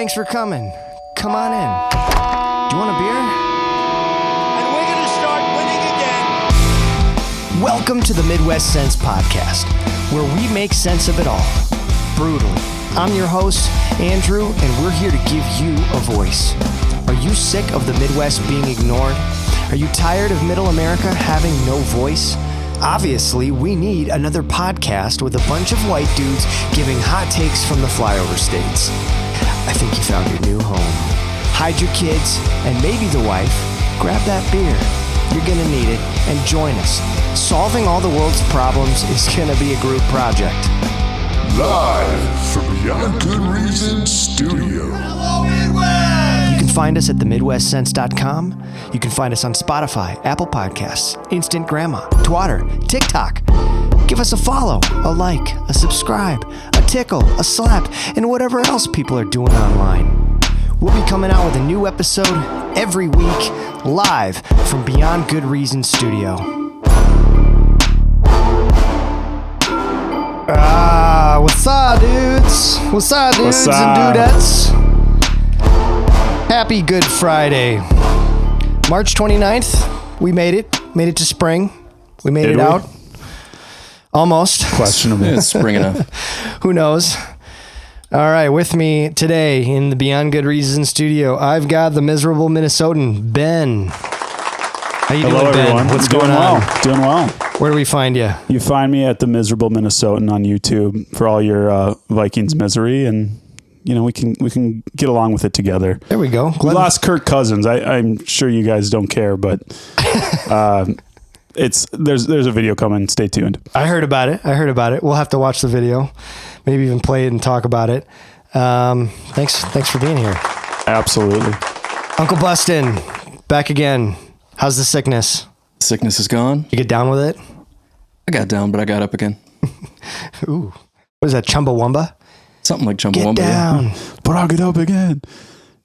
Thanks for coming. Come on in. Do you want a beer? And we're going to start winning again. Welcome to the Midwest Sense Podcast, where we make sense of it all. Brutally. I'm your host, Andrew, and we're here to give you a voice. Are you sick of the Midwest being ignored? Are you tired of Middle America having no voice? Obviously, we need another podcast with a bunch of white dudes giving hot takes from the flyover states. I think you found your new home. Hide your kids and maybe the wife. Grab that beer. You're going to need it, and join us. Solving all the world's problems is going to be a group project. Live from Beyond Good Reason Studio. Hello, Midwest! You can find us at themidwestsense.com. You can find us on Spotify, Apple Podcasts, Instant Grandma, Twitter, TikTok. Give us a follow, a like, a subscribe, a tickle, a slap, and whatever else people are doing online. We'll be coming out with a new episode every week, live from Beyond Good Reason Studio. What's up, dudes? What's up, dudes and dudettes? Happy Good Friday. March 29th, we made it. Made it to spring. We made it out. Almost. Questionable. It's spring enough. Who knows? All right, with me today in the Beyond Good Reason studio, I've got the miserable Minnesotan, Ben. How you Hello, doing, Ben? everyone. What's going on? Doing well. Where do we find you? You find me at the Miserable Minnesotan on YouTube for all your Vikings misery, and you know we can get along with it together. There we go. We lost Kirk Cousins. I'm sure you guys don't care, but there's a video coming. Stay tuned. I heard about it. We'll have to watch the video, maybe even play it and talk about it. Thanks for being here. Absolutely. Uncle Bustin, back again. How's the sickness? Sickness is gone. You get down with it? I got down, but I got up again. Ooh. What is that, Chumbawamba? Something like Get Chumbawamba. down. But I'll get up again.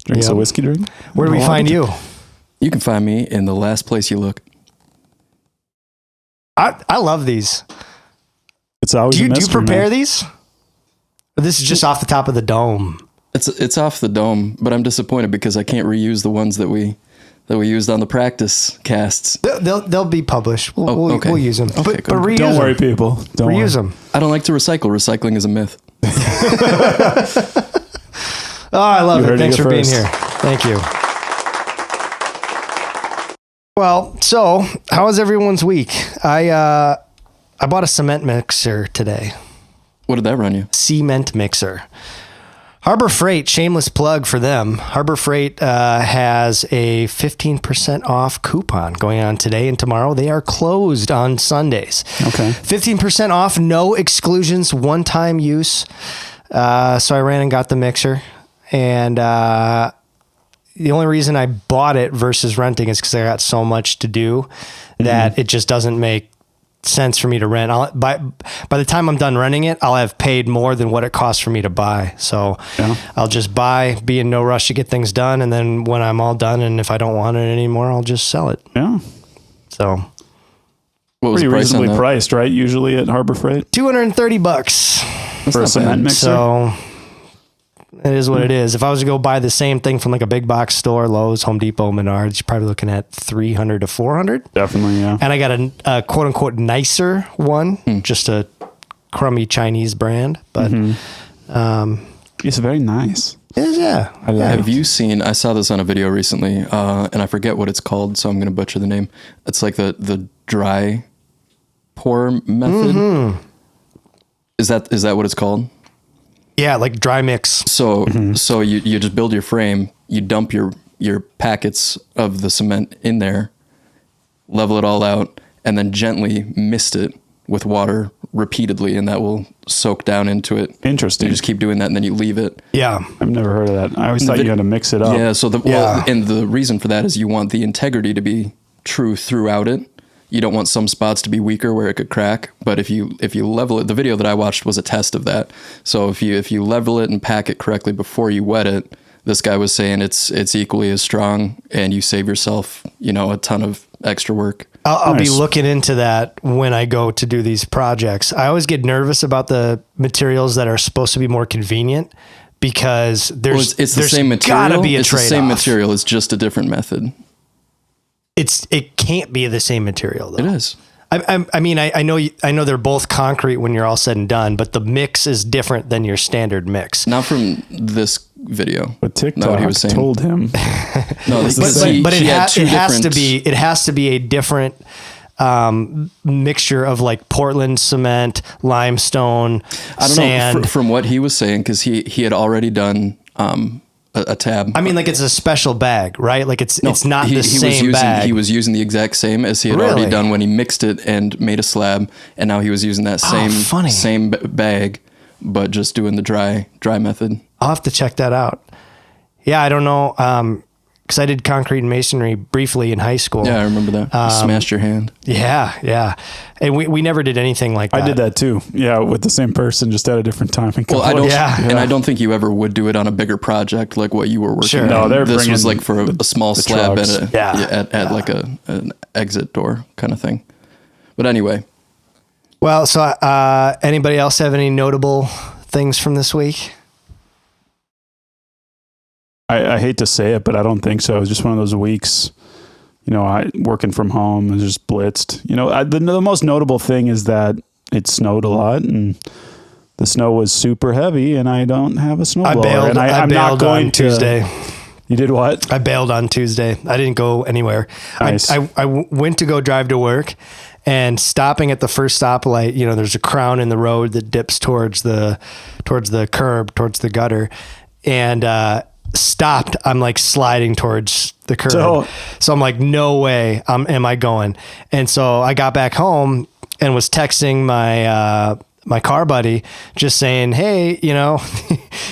Drinks Yep. a whiskey drink. Where do we find you? You can find me in the last place you look. I love these. It's always Do you a mystery, prepare man. these? Or this is just off the top of the dome? It's off the dome, but I'm disappointed because I can't reuse the ones that we used on the practice casts. They'll be published. We'll, okay. we'll use them. Okay, but good. reuse Don't them. worry, people. Don't worry. Reuse them. I don't like to recycle. Recycling is a myth. Oh, I love You it. heard it Thanks here for being first. here. Thank you. Well, so how was everyone's week? I bought a cement mixer today. What did that run you? Cement mixer. Harbor Freight, shameless plug for them. Harbor Freight has a 15% off coupon going on today and tomorrow. They are closed on Sundays. Okay. 15% off, no exclusions, one-time use. So I ran and got the mixer. And the only reason I bought it versus renting is because I got so much to do that it just doesn't make sense for me to rent. By the time I'm done renting it, I'll have paid more than what it costs for me to buy. So Yeah. I'll just buy, be in no rush to get things done. And then when I'm all done, and if I don't want it anymore, I'll just sell it. Yeah. So What was Pretty the price on reasonably that? priced, right? Usually at Harbor Freight $230 for a not cement bad. mixer. So it is what it is. If I was to go buy the same thing from like a big box store, Lowe's, Home Depot, Menards, you're probably looking at $300 to $400. Definitely, yeah. And I got a quote unquote nicer one, just a crummy Chinese brand, but It's very nice. yeah. I like Have you seen? I saw this on a video recently, and I forget what it's called, so I'm going to butcher the name. It's like the dry pour method. Is that what it's called? Yeah, like dry mix. So you just build your frame, you dump your packets of the cement in there, level it all out, and then gently mist it with water repeatedly, and that will soak down into it. Interesting. You just keep doing that, and then you leave it. Yeah. I've never heard of that. I always thought you had to mix it up. Yeah. So Yeah. and the reason for that is you want the integrity to be true throughout it. You don't want some spots to be weaker where it could crack. But if you level it, the video that I watched was a test of that. So if you level it and pack it correctly before you wet it, this guy was saying it's equally as strong, and you save yourself, a ton of extra work. I'll be Nice. looking into that when I go to do these projects. I always get nervous about the materials that are supposed to be more convenient because there's it's the same material. Gotta be a it's the trade-off. same material. It's just a different method. It can't be the same material though. It is. I mean, I know they're both concrete when you're all said and done, but the mix is different than your standard mix. Not from this video. But TikTok Not what he was saying. told him. No, But it has to be a different mixture of like Portland cement, limestone, I don't sand. know from what he was saying, because he had already done a tab. I mean, like it's a special bag, right? Like it's not the he same bag. He was using the exact same as he had Really? already done when he mixed it and made a slab, and now he was using that same bag, but just doing the dry method. I'll have to check that out. Yeah, I don't know. Because I did concrete and masonry briefly in high school. Yeah, I remember that. You smashed your hand. Yeah. And we never did anything like that. I did that too. Yeah, with the same person, just at a different time. Well, I don't, Yeah. and I don't think you ever would do it on a bigger project like what you were working Sure. on. No, they're this was bringing like for a small the slab trucks. at like an exit door kind of thing. But anyway, Well, so anybody else have any notable things from this week? I hate to say it, but I don't think so. It was just one of those weeks, working from home and just blitzed. The most notable thing is that it snowed a lot and the snow was super heavy and I don't have a snowblower. I bailed on Tuesday. You did what? I bailed on Tuesday. I didn't go anywhere. Nice. I went to go drive to work and stopping at the first stoplight, there's a crown in the road that dips towards the curb, towards the gutter. And, stopped. I'm like sliding towards the curb. So I'm like, no way am I going. And so I got back home and was texting my car buddy just saying, hey,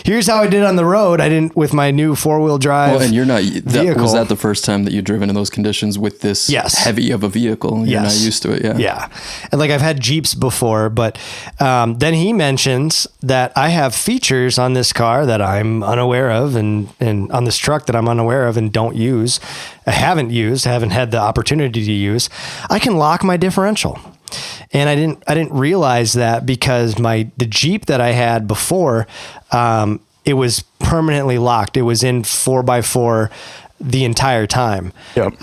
here's how I did on the road. I didn't with my new 4-wheel drive. well, and you're not. Was that the vehicle. first time that you've driven in those conditions with this Yes. heavy of a vehicle? You're Yes. not used to it. Yeah. Yeah. And like I've had Jeeps before, but then he mentions that I have features on this car that I'm unaware of and on this truck that I'm unaware of and don't use. I haven't had the opportunity to use. I can lock my differential. And I didn't realize that because the Jeep that I had before, it was permanently locked. It was in 4x4 the entire time. Yep.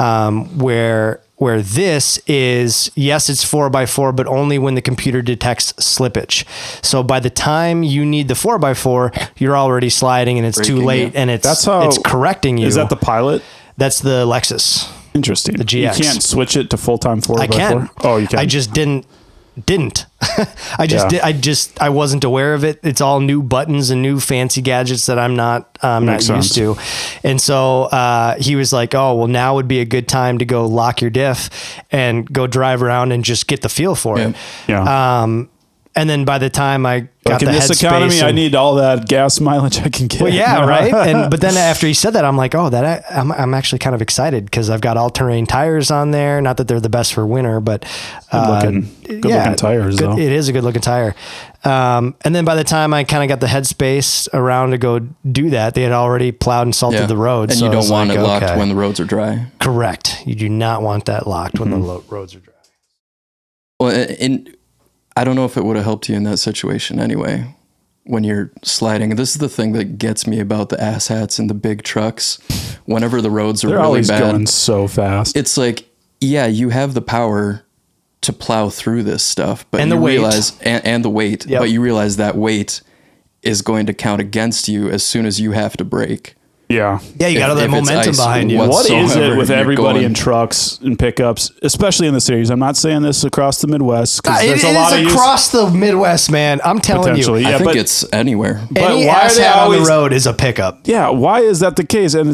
Where this is, yes, it's 4x4, but only when the computer detects slippage. So by the time you need the 4x4, you're already sliding and it's too Breaking, late yeah. and it's That's correcting you. Is that the Pilot? That's the Lexus. Interesting. The GX. You can't switch it to full-time 4x4? I can. Oh, you can. I just didn't. I wasn't aware of it. It's all new buttons and new fancy gadgets that I'm not used to. And so he was like, oh, well, now would be a good time to go lock your diff and go drive around and just get the feel for it. Yeah. And then by the time I got in the this headspace economy, I and- need all that gas mileage I can get. Well, yeah, right. But then after he said that, I'm like, oh, I'm actually kind of excited because I've got all-terrain tires on there. Not that they're the best for winter, but Good looking tires, though. It is a good looking tire. And then by the time I kind of got the headspace around to go do that, they had already plowed and salted the road. And so you I don't was want like, it locked okay. when the roads are dry. Correct. You do not want that locked when the roads are dry. Well, and I don't know if it would have helped you in that situation anyway. When you're sliding, this is the thing that gets me about the asshats and the big trucks. Whenever the roads are They're really always bad, going so fast. it's like, yeah, you have the power to plow through this stuff, but And you the weight. realize and the weight, Yep. but you realize that weight is going to count against you as soon as you have to brake. Yeah. Yeah, you got all that If it's momentum ice behind you. What is it whatsoever, with you're everybody going- in trucks and pickups, especially in the cities? I'm not saying this across the Midwest because It there's a lot of is use across the Midwest, man. I'm telling you. potentially. I Yeah, think but it's anywhere. Any why are they asshat on always- the road is a pickup. yeah, why is that the case? And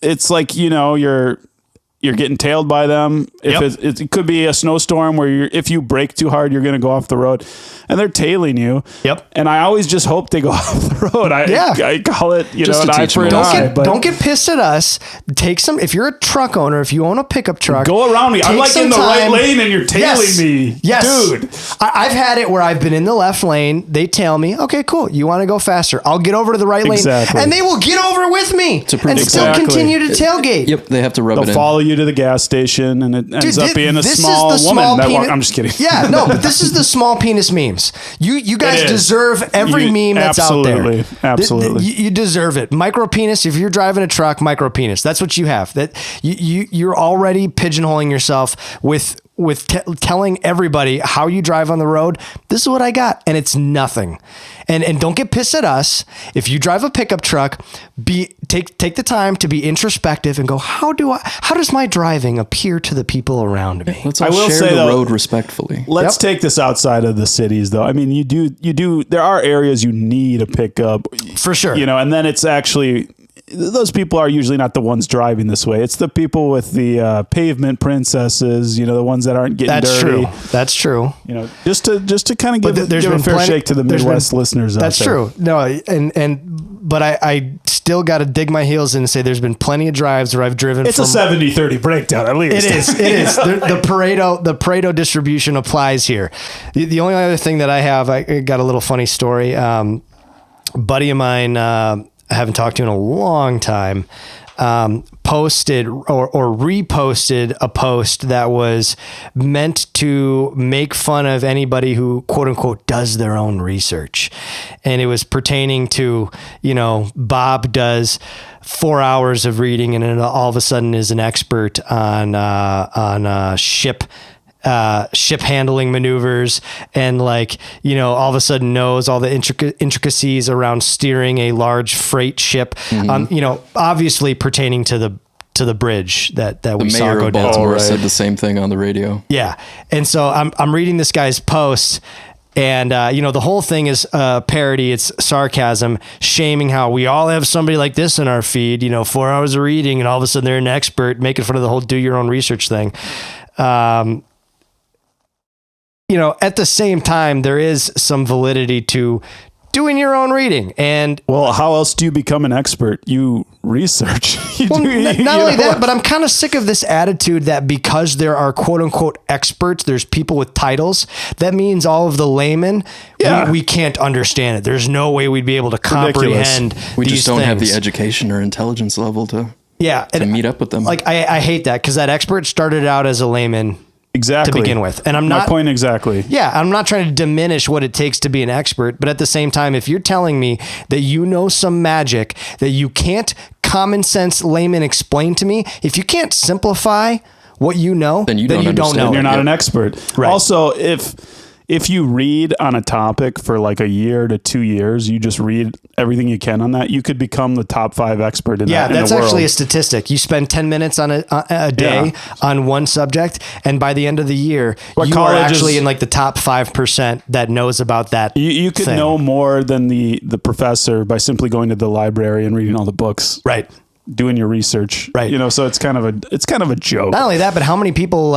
it's like you're getting tailed by them. If Yep. it could be a snowstorm where if you brake too hard, you're going to go off the road, and they're tailing you. Yep. And I always just hope they go off the road. I call it Just an to eye teach for them an a lesson. eye. Don't get pissed at us. Take some. If you're a truck owner, if you own a pickup truck, Go around me. I'm take like some in the right time. lane and you're tailing Yes. me. Yes, Dude. I've had it where I've been in the left lane. They tell me, "Okay, cool. You want to go faster? I'll get over to the right Exactly. lane," and they will get over with me and still Exactly. continue to tailgate. Yep, they have to rub it They'll in. follow you you to the gas station, and it ends up being a this small is the woman. small That penis- I'm just kidding. Yeah, no, but this is the small penis memes. You guys It is. deserve every meme that's out there. Absolutely. You deserve it. Micro penis. If you're driving a truck, micro penis. That's what you have. That you're already pigeonholing yourself with telling everybody how you drive on the road. This is what I got, and it's nothing. And don't get pissed at us if you drive a pickup truck. Take the time to be introspective and go, how does my driving appear to the people around me? Let's all I will share say, the though, road respectfully. Let's take this outside of the cities, though. I mean, you do. There are areas you need a pickup For sure. and then it's actually. Those people are usually not the ones driving this way. It's the people with the pavement princesses, the ones that aren't getting dirty. That's true. Just to kind of give a fair shake to the Midwest listeners out there. That's true. No, but I still got to dig my heels in and say there's been plenty of drives where I've driven. It's a 70-30 breakdown, at least. It is. The Pareto distribution applies here. The only other thing that I got a little funny story. Buddy of mine, I haven't talked to in a long time, posted or reposted a post that was meant to make fun of anybody who, quote unquote, does their own research. And it was pertaining to, Bob does 4 hours of reading and then all of a sudden is an expert on ship handling maneuvers and all of a sudden knows all the intricacies around steering a large freight ship, obviously pertaining to the bridge that we saw Mayor go of down. Baltimore said the same thing on the radio. Yeah. And so I'm reading this guy's post and, the whole thing is parody. It's sarcasm, shaming how we all have somebody like this in our feed, 4 hours of reading and all of a sudden they're an expert, making fun of the whole do your own research thing. At the same time, there is some validity to doing your own reading. And well, how else do you become an expert? You research. not only that, but I'm kind of sick of this attitude that because there are quote unquote experts, there's people with titles. That means all of the laymen, we can't understand it. There's no way we'd be able to comprehend. We just don't have the things. education or intelligence level to meet up with them. I hate that because that expert started out as a layman. Exactly. To begin with. And my point exactly. Yeah. I'm not trying to diminish what it takes to be an expert, but at the same time, if you're telling me that you know some magic that you can't common sense layman explain to me, if you can't simplify what you know, then you don't know. You're not an expert. Right. Also, if you read on a topic for like a year to 2 years, you just read everything you can on that, you could become the top 5 expert in that. Yeah, that's in the world. actually a statistic. You spend 10 minutes on a day on one subject, and by the end of the year, you are actually in like the top 5% that knows about that. You could know more than the professor by simply going to the library and reading all the books. Right. Doing your research. Right. So it's kind of a joke. Not only that, but how many people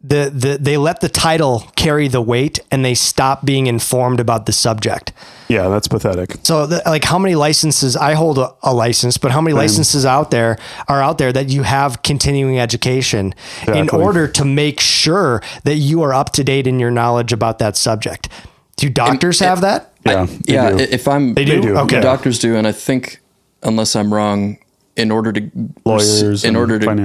they let the title carry the weight and they stop being informed about the subject. Yeah, that's pathetic. So how many licenses, I hold a license, but how many licenses are out there that you have continuing education in order to make sure that you are up to date in your knowledge about that subject? Do doctors have that? Yeah. They do. Okay. Doctors do. And I think, unless I'm wrong, in order to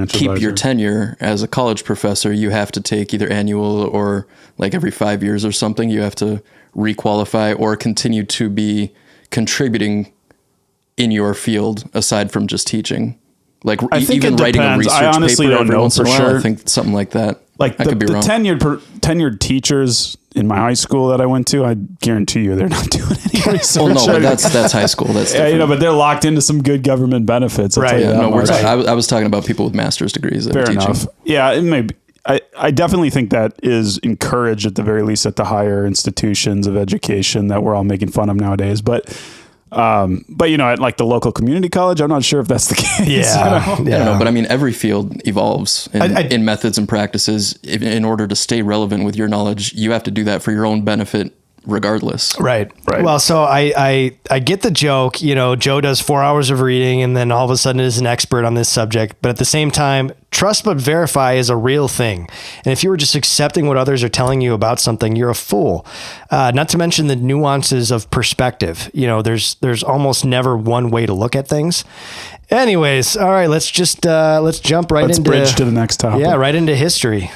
keep your tenure as a college professor, you have to take either annual or like every 5 years or something. You have to requalify or continue to be contributing in your field aside from just teaching. Like even writing a research I honestly paper don't every know once in for a while. sure. I think something like that. Like I could be wrong. tenured teachers in my high school that I went to, I guarantee you they're not doing any research. Well, no, but that's high school. That's different. but they're locked into some good government benefits. Right. Yeah, I was talking about people with master's degrees that are teaching. Fair enough. Yeah, it may be. I definitely think that is encouraged at the very least at the higher institutions of education that we're all making fun of nowadays. But at like the local community college, I'm not sure if that's the case. Yeah. I don't know, but I mean, every field evolves in methods and practices. In order to stay relevant with your knowledge, you have to do that for your own benefit, regardless. Right. Well, so I get the joke, you know, Joe does 4 hours of reading and then all of a sudden is an expert on this subject. But at the same time, trust but verify is a real thing. And if you were just accepting what others are telling you about something, you're a fool. Not to mention the nuances of perspective. You know, there's almost never one way to look at things. Anyways, all right, let's jump Let's bridge to the next topic. Yeah, right into history.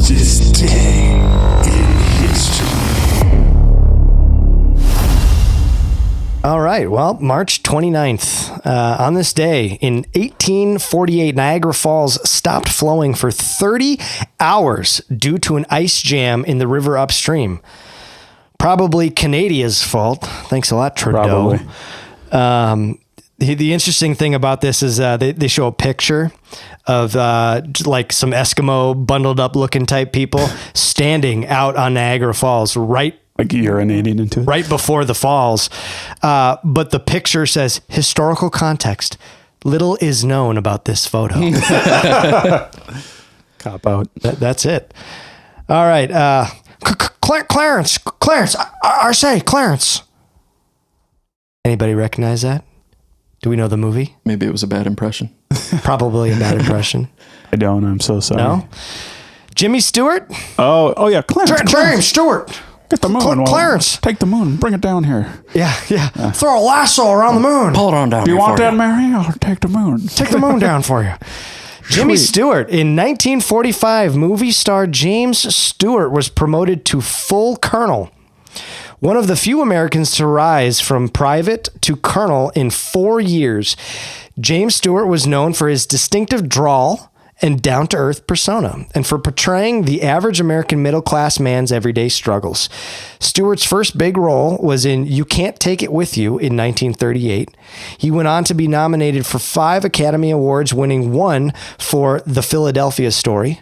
This day in history. All right. Well, March 29th. On this day in 1848, Niagara Falls stopped flowing for 30 hours due to an ice jam in the river upstream. Probably Canada's fault. Thanks a lot, Trudeau. Probably. The interesting thing about this is they show a picture of like some Eskimo bundled up looking type people standing out on Niagara Falls right urinating into it. Right before the falls. But the picture says historical context. Little is known about this photo. Cop out. That's it. All right. Clarence, I say Clarence. Anybody recognize that? Do we know the movie? Maybe it was a bad impression. Probably a bad impression. I don't. I'm so sorry. No? Jimmy Stewart? Oh yeah. Clarence. James Stewart. Get the moon. Clarence. Take the moon. Bring it down here. Yeah. Throw a lasso around the moon. Pull it on down. Do you want that, Mary? I'll take the moon. Take the moon down for you. Jimmy Stewart. In 1945, movie star James Stewart was promoted to full colonel. One of the few Americans to rise from private to colonel in 4 years. James Stewart was known for his distinctive drawl and down-to-earth persona, and for portraying the average American middle-class man's everyday struggles. Stewart's first big role was in You Can't Take It With You in 1938. He went on to be nominated for 5 Academy Awards, winning 1 for The Philadelphia Story.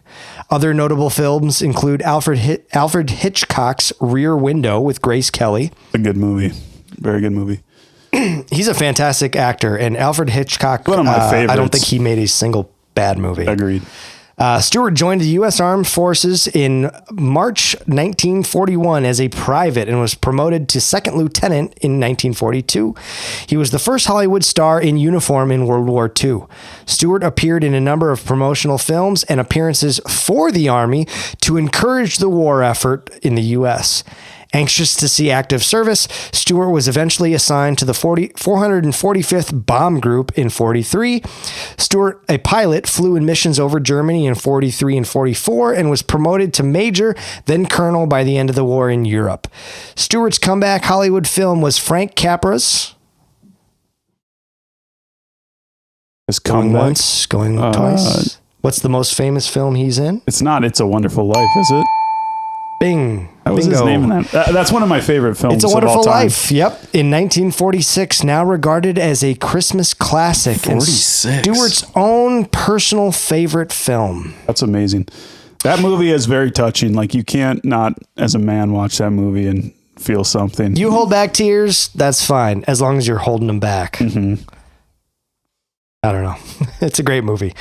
Other notable films include Alfred Hitchcock's Rear Window with Grace Kelly. A good movie. Very good movie. He's a fantastic actor, and Alfred Hitchcock, one of my favorites. I don't think he made a single bad movie. Agreed. Stewart joined the U.S. Armed Forces in March 1941 as a private and was promoted to second lieutenant in 1942. He was the first Hollywood star in uniform in World War II. Stewart appeared in a number of promotional films and appearances for the Army to encourage the war effort in the U.S. Anxious to see active service, Stewart was eventually assigned to the 445th Bomb Group in 43. Stewart, a pilot, flew in missions over Germany in 43 and 44 and was promoted to major, then colonel by the end of the war in Europe. Stewart's comeback Hollywood film was Frank Capra's Going Once, Going Twice. What's the most famous film he's in? It's not It's a Wonderful Life, is it? Bing. That was his name in that. That's one of my favorite films. It's a Wonderful Life. Yep. In 1946, now regarded as a Christmas classic. 46. And Stewart's own personal favorite film. That's amazing. That movie is very touching. Like, you can't not, as a man, watch that movie and feel something. You hold back tears, that's fine, as long as you're holding them back. Mm-hmm. I don't know. It's a great movie.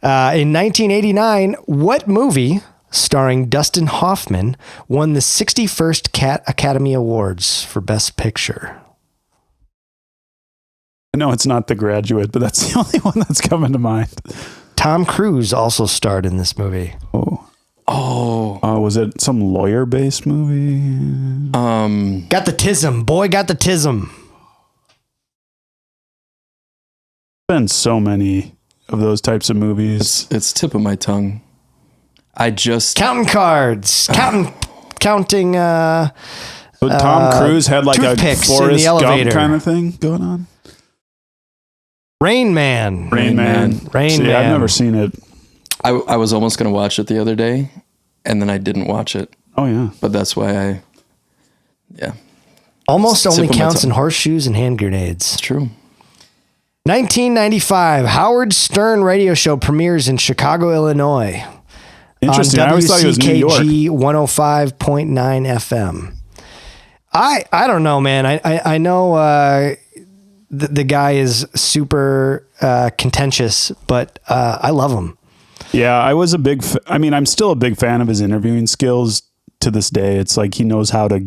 In 1989, what movie starring Dustin Hoffman won the 61st Academy Awards for Best Picture? I know it's not The Graduate, but that's the only one that's coming to mind. Tom Cruise also starred in this movie. Was it some lawyer-based movie? Got the tism. Boy, got the tism. Been so many of those types of movies. It's tip of my tongue. Counting cards. Counting. But Tom Cruise had like a Forrest Gump kind of thing going on. Rain Man. Rain Man. I've never seen it. I was almost going to watch it the other day, and then I didn't watch it. Oh, yeah. But that's why Almost only counts in horseshoes and hand grenades. It's true. 1995, Howard Stern radio show premieres in Chicago, Illinois. Interesting. On I always thought it was New York. WCKG 105.9 FM. I don't know, man. I know the guy is super contentious, but I love him. Yeah, I was I'm still a big fan of his interviewing skills. to this day. It's like he knows how to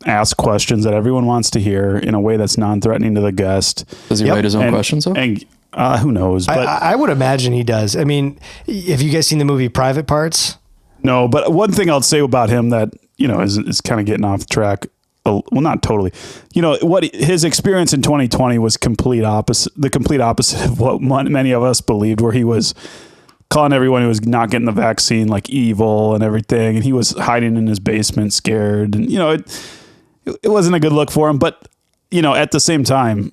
ask questions that everyone wants to hear in a way that's non-threatening to the guest. Does he write his own questions though? And who knows? But I would imagine he does. I mean, have you guys seen the movie Private Parts? No, but one thing I'll say about him that, is kind of getting off track. Well, not totally. What his experience in 2020 was the complete opposite of what many of us believed, where he was calling everyone who was not getting the vaccine like evil and everything. And he was hiding in his basement scared. And, it wasn't a good look for him. But, at the same time,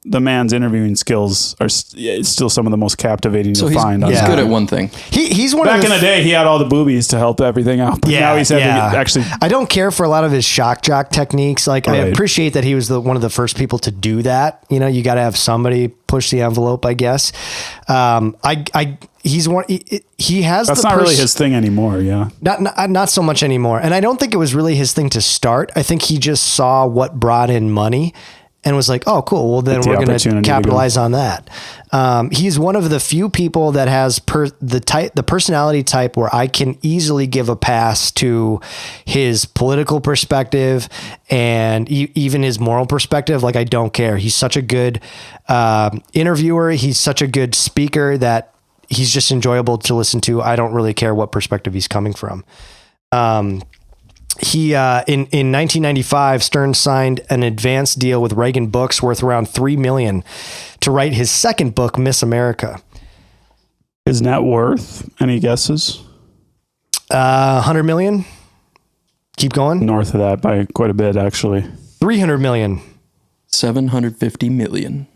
the man's interviewing skills are still some of the most captivating to find. He's good at one thing. He's one Back of in the day, he had all the boobies to help everything out. But now he's actually. I don't care for a lot of his shock jock techniques. Like I appreciate that he was one of the first people to do that. You got to have somebody push the envelope, I guess. He's one. He has. That's not really his thing anymore. Yeah. Not so much anymore. And I don't think it was really his thing to start. I think he just saw what brought in money. And was like, oh, cool. Well, then we're going to capitalize on that. He's one of the few people that has the personality type where I can easily give a pass to his political perspective and even his moral perspective. Like, I don't care. He's such a good interviewer. He's such a good speaker that he's just enjoyable to listen to. I don't really care what perspective he's coming from. He in 1995, Stern signed an advance deal with Reagan Books worth around $3 million to write his second book, Miss America. His net worth? Any guesses? 100 million. Keep going. North of that by quite a bit, actually. 300 million. 750 million.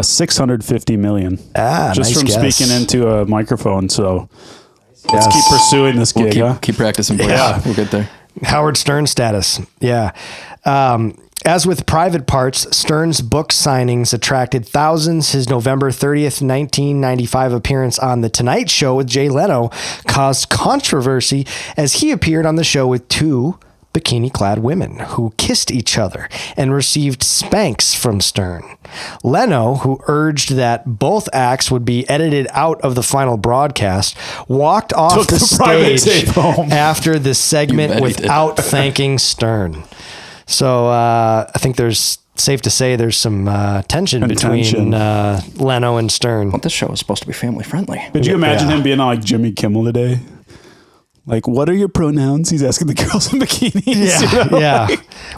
650 million. Just nice from guess. Speaking into a microphone. So let's keep pursuing this gig. Keep practicing, boys. Yeah, we'll get there. Howard Stern status. Yeah. As with Private Parts, Stern's book signings attracted thousands. His November 30th, 1995 appearance on The Tonight Show with Jay Leno caused controversy as he appeared on the show with two bikini-clad women who kissed each other and received spanks from Stern. Leno, who urged that both acts would be edited out of the final broadcast, walked off the stage after the segment without thanking Stern. So I think safe to say there's some tension between Leno and Stern. Well, this show is supposed to be family friendly. Could you imagine him being on like Jimmy Kimmel today? Like, what are your pronouns? He's asking the girls in bikinis. Yeah, yeah.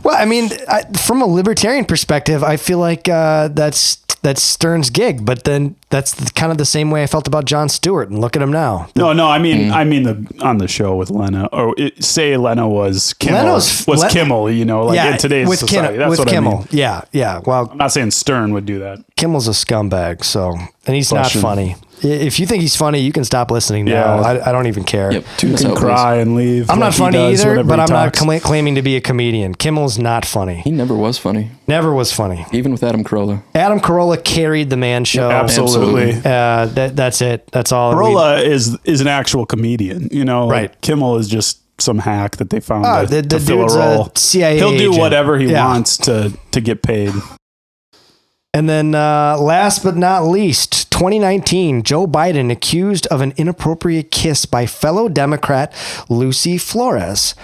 Well, I mean, from a libertarian perspective, I feel like that's Stern's gig. But then that's kind of the same way I felt about Jon Stewart. And look at him now. No, I mean on the show with Leno, or say Leno was Kimmel. Kimmel, in today's society. That's what Kimmel. I mean. Yeah. Well, I'm not saying Stern would do that. Kimmel's a scumbag, and he's not funny. If you think he's funny, you can stop listening now. Yeah. I don't even care. Yep. You can cry and leave. I'm not funny either, but I'm not claiming to be a comedian. Kimmel's not funny. He never was funny. Never was funny. Even with Adam Carolla. Adam Carolla carried the Man Show. Yeah, absolutely. That's it. That's all. Carolla is an actual comedian. Right. Kimmel is just some hack that they found to fill a role. CIA He'll do agent. whatever he wants to get paid. And then last but not least, 2019, Joe Biden accused of an inappropriate kiss by fellow Democrat Lucy Flores.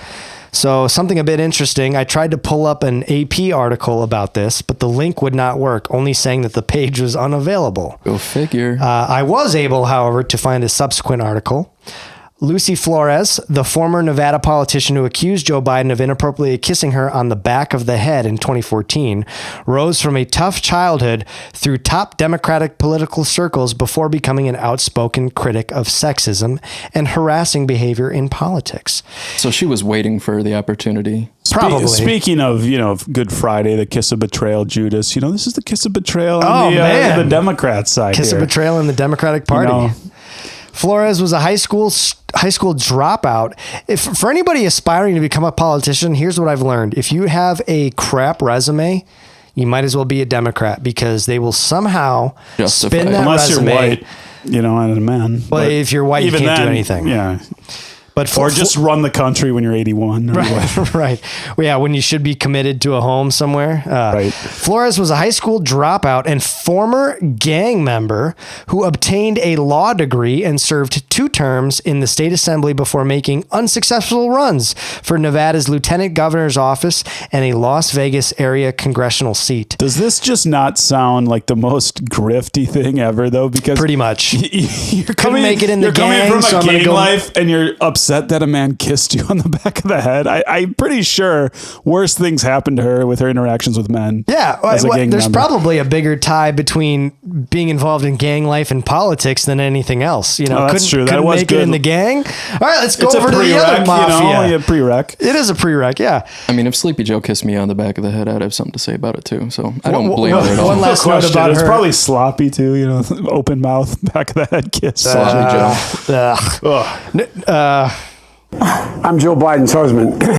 So something a bit interesting. I tried to pull up an AP article about this, but the link would not work, only saying that the page was unavailable. Go figure. I was able, however, to find a subsequent article. Lucy Flores, the former Nevada politician who accused Joe Biden of inappropriately kissing her on the back of the head in 2014, rose from a tough childhood through top Democratic political circles before becoming an outspoken critic of sexism and harassing behavior in politics. So she was waiting for the opportunity. Probably. Speaking of, Good Friday, the kiss of betrayal, Judas, this is the kiss of betrayal on the Democrat side. Kiss of betrayal in the Democratic Party. Flores was a high school dropout. For anybody aspiring to become a politician, here's what I've learned. If you have a crap resume, you might as well be a Democrat because they will somehow spin that Unless resume. You're white, and a man. But if you're white, you can't do anything. Yeah. Or just run the country when you're 81. Right. Well, yeah, when you should be committed to a home somewhere. Right. Flores was a high school dropout and former gang member who obtained a law degree and served 2 terms in the state assembly before making unsuccessful runs for Nevada's lieutenant governor's office and a Las Vegas area congressional seat. Does this just not sound like the most grifty thing ever, though? Because pretty much. You're Couldn't make it in the gang, coming from so a I'm gonna gang go- life, and you're upset that a man kissed you on the back of the head. I'm pretty sure worse things happened to her with her interactions with men. Yeah, as a gang there's member. probably a bigger tie between being involved in gang life and politics than anything else. You know, Oh, that's true. That couldn't was make good. it in the gang. All right, let's go It's over a to the other prereq, mafia. yeah, prereq. It is a prereq, yeah. I mean, if Sleepy Joe kissed me on the back of the head, I'd have something to say about it too. So I don't blame her at all. One last note Question. about It's her. probably sloppy too. You know, open mouth, back of the head kiss. Sloppy Joe. I'm Joe Biden's husband.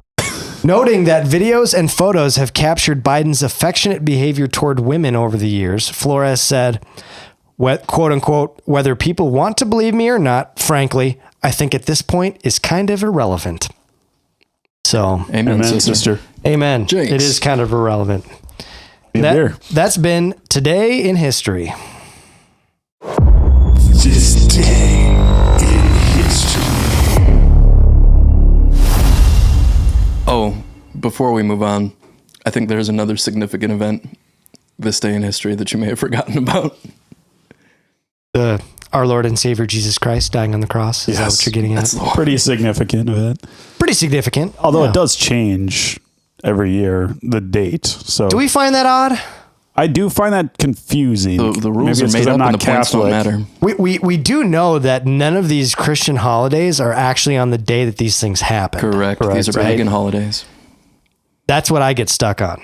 Noting that videos and photos have captured Biden's affectionate behavior toward women over the years, Flores said, quote unquote, whether people want to believe me or not, frankly, I think at this point is kind of irrelevant. So, Amen, Amen, sister. sister. amen. Jinx. It is kind of irrelevant. Be there. That's been Today in History. This day in history. Oh, before we move on, I think there's another significant event this day in history that you may have forgotten about. Our Lord and Savior Jesus Christ dying on the cross. Is that what you're getting at? That's the one. Pretty significant event. Pretty significant. Although Yeah. it does change every year, the date. So Do we find that odd? I do find that confusing. The rules Maybe are it's 'cause made I'm up and not the points don't Catholic. matter. We do know that none of these Christian holidays are actually on the day that these things happen. Correct. These are right? pagan holidays. That's what I get stuck on.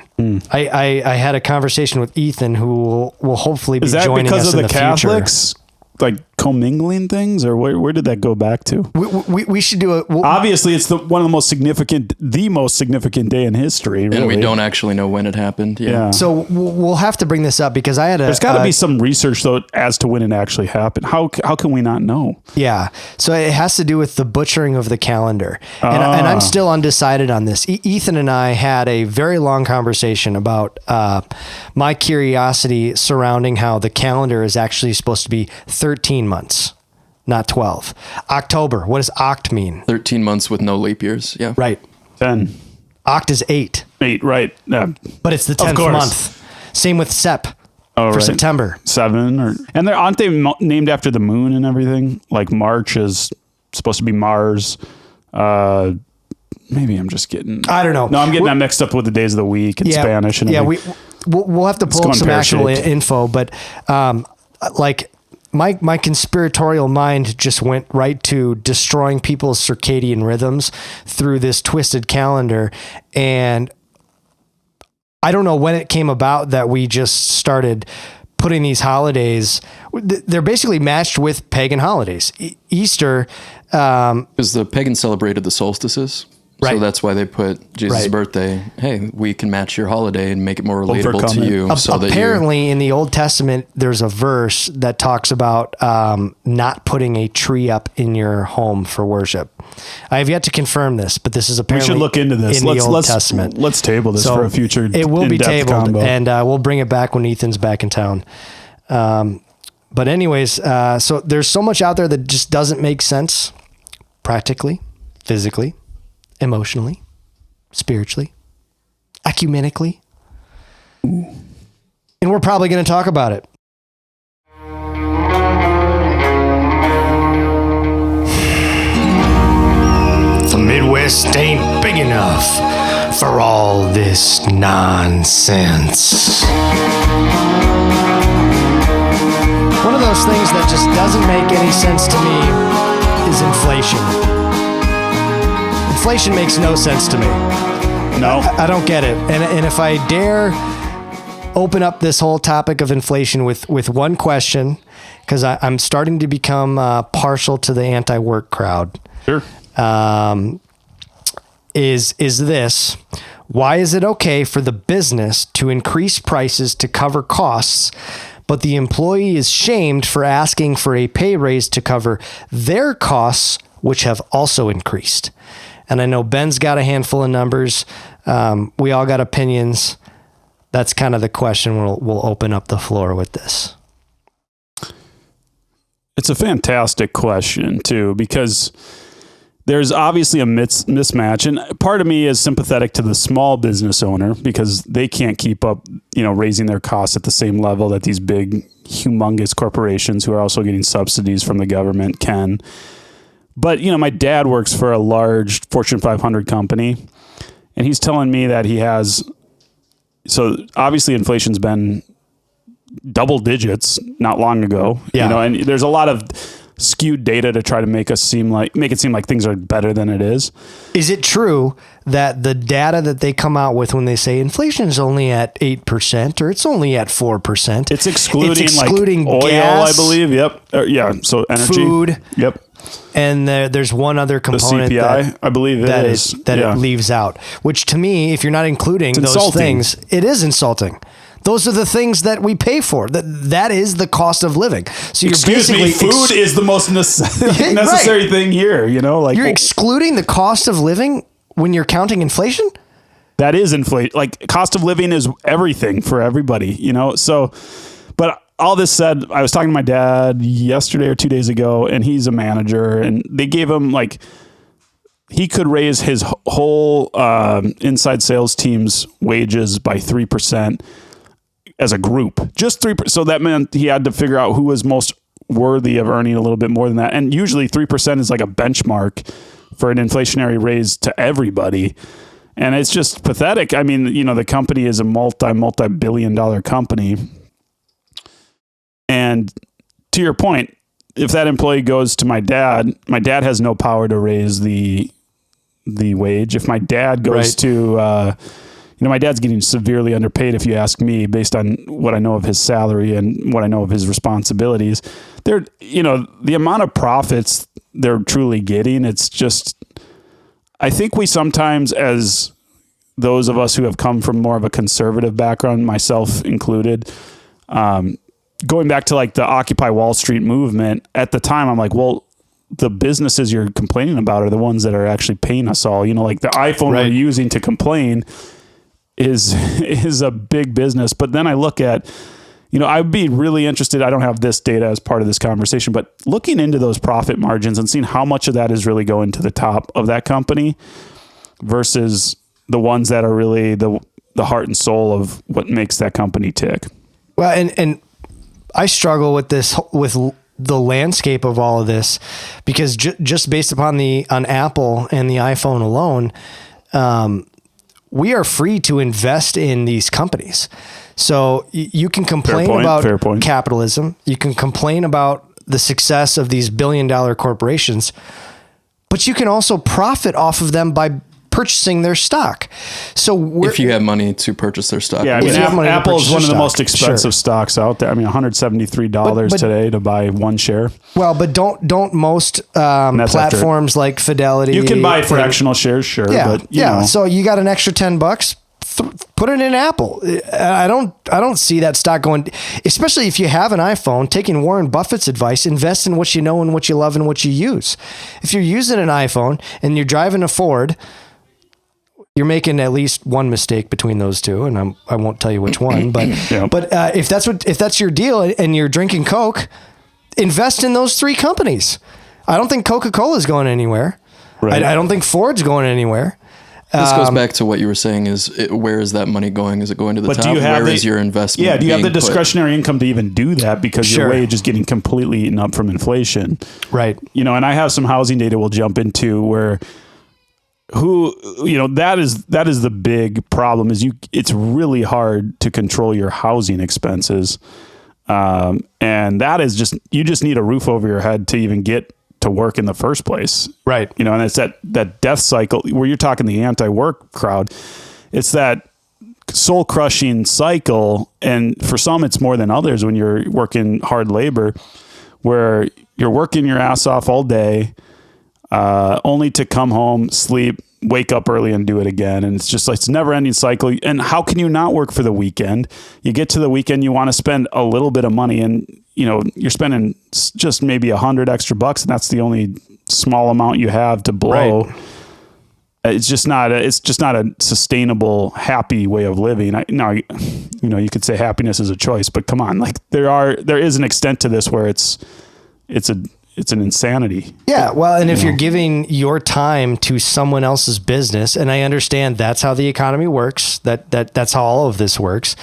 I had a conversation with Ethan, who will hopefully be Is that joining because us of in the the future. Catholics like commingling things, or where did that go back to? We should do a. Obviously, it's the most significant day in history. Really. And we don't actually know when it happened. Yeah. So we'll have to bring this up because I had a. There's got to be some research though as to when it actually happened. How can we not know? Yeah. So it has to do with the butchering of the calendar. And I'm still undecided on this. Ethan and I had a very long conversation about my curiosity surrounding how the calendar is actually supposed to be 13 months, not 12. October. What does oct mean? 13 months with no leap years. Yeah. Right. 10, Oct is 8, 8, right? Yeah. but it's the 10th course. month. Same with Sep Oh, for right. September. 7, and aren't they named after the moon and everything? Like March is supposed to be Mars. Maybe I'm just getting. I don't know. No, I'm getting that mixed up with the days of the week in Spanish and everything. We'll have to pull up going some actual pear-shaped. info, but like my conspiratorial mind just went right to destroying people's circadian rhythms through this twisted calendar. And I don't know when it came about that we just started putting these holidays. They're basically matched with pagan holidays. Easter, Because the pagans celebrated the solstices. Right. So that's why they put Jesus' Right. birthday. Hey, we can match your holiday and make it more relatable Overcome to it. you. So that you apparently in the Old Testament, there's a verse that talks about not putting a tree up in your home for worship. I have yet to confirm this, but this is We apparently should look into this. in the Old Testament. Let's table this So for a future. It will be in-depth tabled, combo. and we'll bring it back when Ethan's back in town. But anyways, so there's so much out there that just doesn't make sense practically, physically, emotionally, spiritually, ecumenically. And we're probably going to talk about it. The Midwest ain't big enough for all this nonsense. One of those things that just doesn't make any sense to me is inflation. Inflation makes no sense to me. no, I don't get it. And if I dare open up this whole topic of inflation with one question, because I'm starting to become partial to the anti-work crowd, sure. is this: why is it okay for the business to increase prices to cover costs, but the employee is shamed for asking for a pay raise to cover their costs which have also increased. And I know Ben's got a handful of numbers. We all got opinions. That's kind of the question. We'll open up the floor with this. It's a fantastic question too, because there's obviously a mismatch. And part of me is sympathetic to the small business owner because they can't keep up, raising their costs at the same level that these big, humongous corporations who are also getting subsidies from the government can. But, my dad works for a large Fortune 500 company, and he's telling me that he has, so obviously inflation's been double digits not long ago, and there's a lot of skewed data to try to make it seem like things are better than it is. Is it true that the data that they come out with when they say inflation is only at 8% or it's only at 4%? It's excluding like oil, gas, I believe. Yep. So energy, food. Yep. And there's one other component the CPI, I believe it leaves out, which to me, if you're not including those insulting. things, it is insulting. Those are the things that we pay for. That is the cost of living. So you're food is the most necessary thing here. You're excluding the cost of living when you're counting inflation. That is inflation. Like cost of living is everything for everybody. So, but all this said, I was talking to my dad yesterday or 2 days ago, and he's a manager, and they gave him he could raise his whole inside sales team's wages by 3%. As a group, just 3%. So that meant he had to figure out who was most worthy of earning a little bit more than that. And usually 3% is like a benchmark for an inflationary raise to everybody. And it's just pathetic. I mean, the company is a multi-billion dollar company. And to your point, if that employee goes to my dad has no power to raise the wage. If my dad goes to, my dad's getting severely underpaid, if you ask me, based on what I know of his salary and what I know of his responsibilities. The amount of profits they're truly getting, it's just, I think we sometimes, as those of us who have come from more of a conservative background, myself included, going back to like the Occupy Wall Street movement, at the time, I'm like, well, the businesses you're complaining about are the ones that are actually paying us all. Like the iPhone we're using to complain is a big business. But then I look at, I'd be really interested. I don't have this data as part of this conversation, but looking into those profit margins and seeing how much of that is really going to the top of that company versus the ones that are really the heart and soul of what makes that company tick. Well, and I struggle with this, with the landscape of all of this, because just based upon on Apple and the iPhone alone, we are free to invest in these companies. So you can complain about capitalism. You can complain about the success of these billion-dollar corporations, but you can also profit off of them by purchasing their stock. So if you have money to purchase their stock. Yeah, I mean, Apple is one of the most expensive stocks out there. I mean, $173 today to buy one share. Well, but don't most platforms like Fidelity. You can buy fractional shares, sure. Yeah, but, you know. So you got an extra $10. Put it in Apple. I don't see that stock going, especially if you have an iPhone. Taking Warren Buffett's advice, invest in what you know and what you love and what you use. If you're using an iPhone and you're driving a Ford, you're making at least one mistake between those two, and I won't tell you which one. But if that's your deal and you're drinking Coke, invest in those three companies. I don't think Coca-Cola is going anywhere. Right. I don't think Ford's going anywhere. This goes back to what you were saying, where is that money going? Is it going to the top? Where is your investment? Yeah, do you have the discretionary income to even do that, because your wage is getting completely eaten up from inflation? Right. And I have some housing data we'll jump into where that is the big problem is it's really hard to control your housing expenses. And that is you just need a roof over your head to even get to work in the first place. Right. And it's that death cycle where you're talking the anti-work crowd. It's that soul crushing cycle. And for some, it's more than others when you're working hard labor, where you're working your ass off all day, only to come home, sleep, wake up early and do it again. And it's just like, it's a never ending cycle. And how can you not work for the weekend? You get to the weekend, you want to spend a little bit of money, and you're spending just maybe $100 extra, and that's the only small amount you have to blow. Right. It's just not a sustainable, happy way of living. You could say happiness is a choice, but come on, like there is an extent to this where it's an insanity. Yeah. Well, and if you're giving your time to someone else's business, and I understand that's how the economy works, that's how all of this works.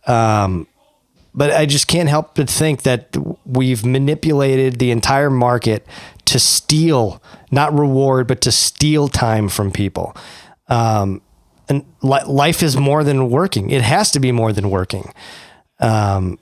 But I just can't help but think that we've manipulated the entire market to steal, not reward, but to steal time from people. And life is more than working. It has to be more than working. And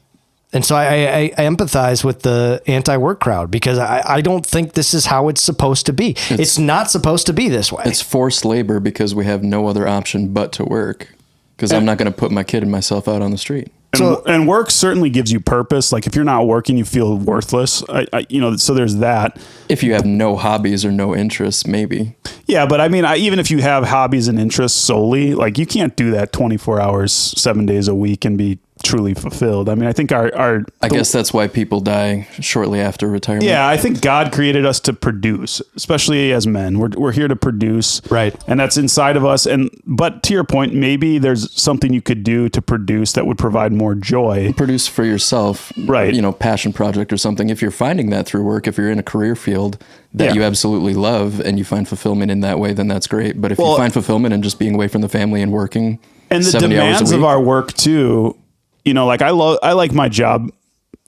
so I empathize with the anti-work crowd because I don't think this is how it's supposed to be. It's not supposed to be this way. It's forced labor because we have no other option but to work. Because I'm not going to put my kid and myself out on the street. And work certainly gives you purpose. Like if you're not working, you feel worthless. So there's that. If you have no hobbies or no interests, maybe. Yeah, but I mean, even if you have hobbies and interests solely, like you can't do that 24 hours, 7 days a week and be truly fulfilled. I mean, I think I guess that's why people die shortly after retirement. Yeah, I think God created us to produce, especially as men. We're here to produce, right? And that's inside of us. But to your point, maybe there's something you could do to produce that would provide more joy. Produce for yourself, right? Passion project or something. If you're finding that through work, if you're in a career field that you absolutely love and you find fulfillment in that way, then that's great. But if you find fulfillment in just being away from the family and working, and the demands of our work too. Like I like my job,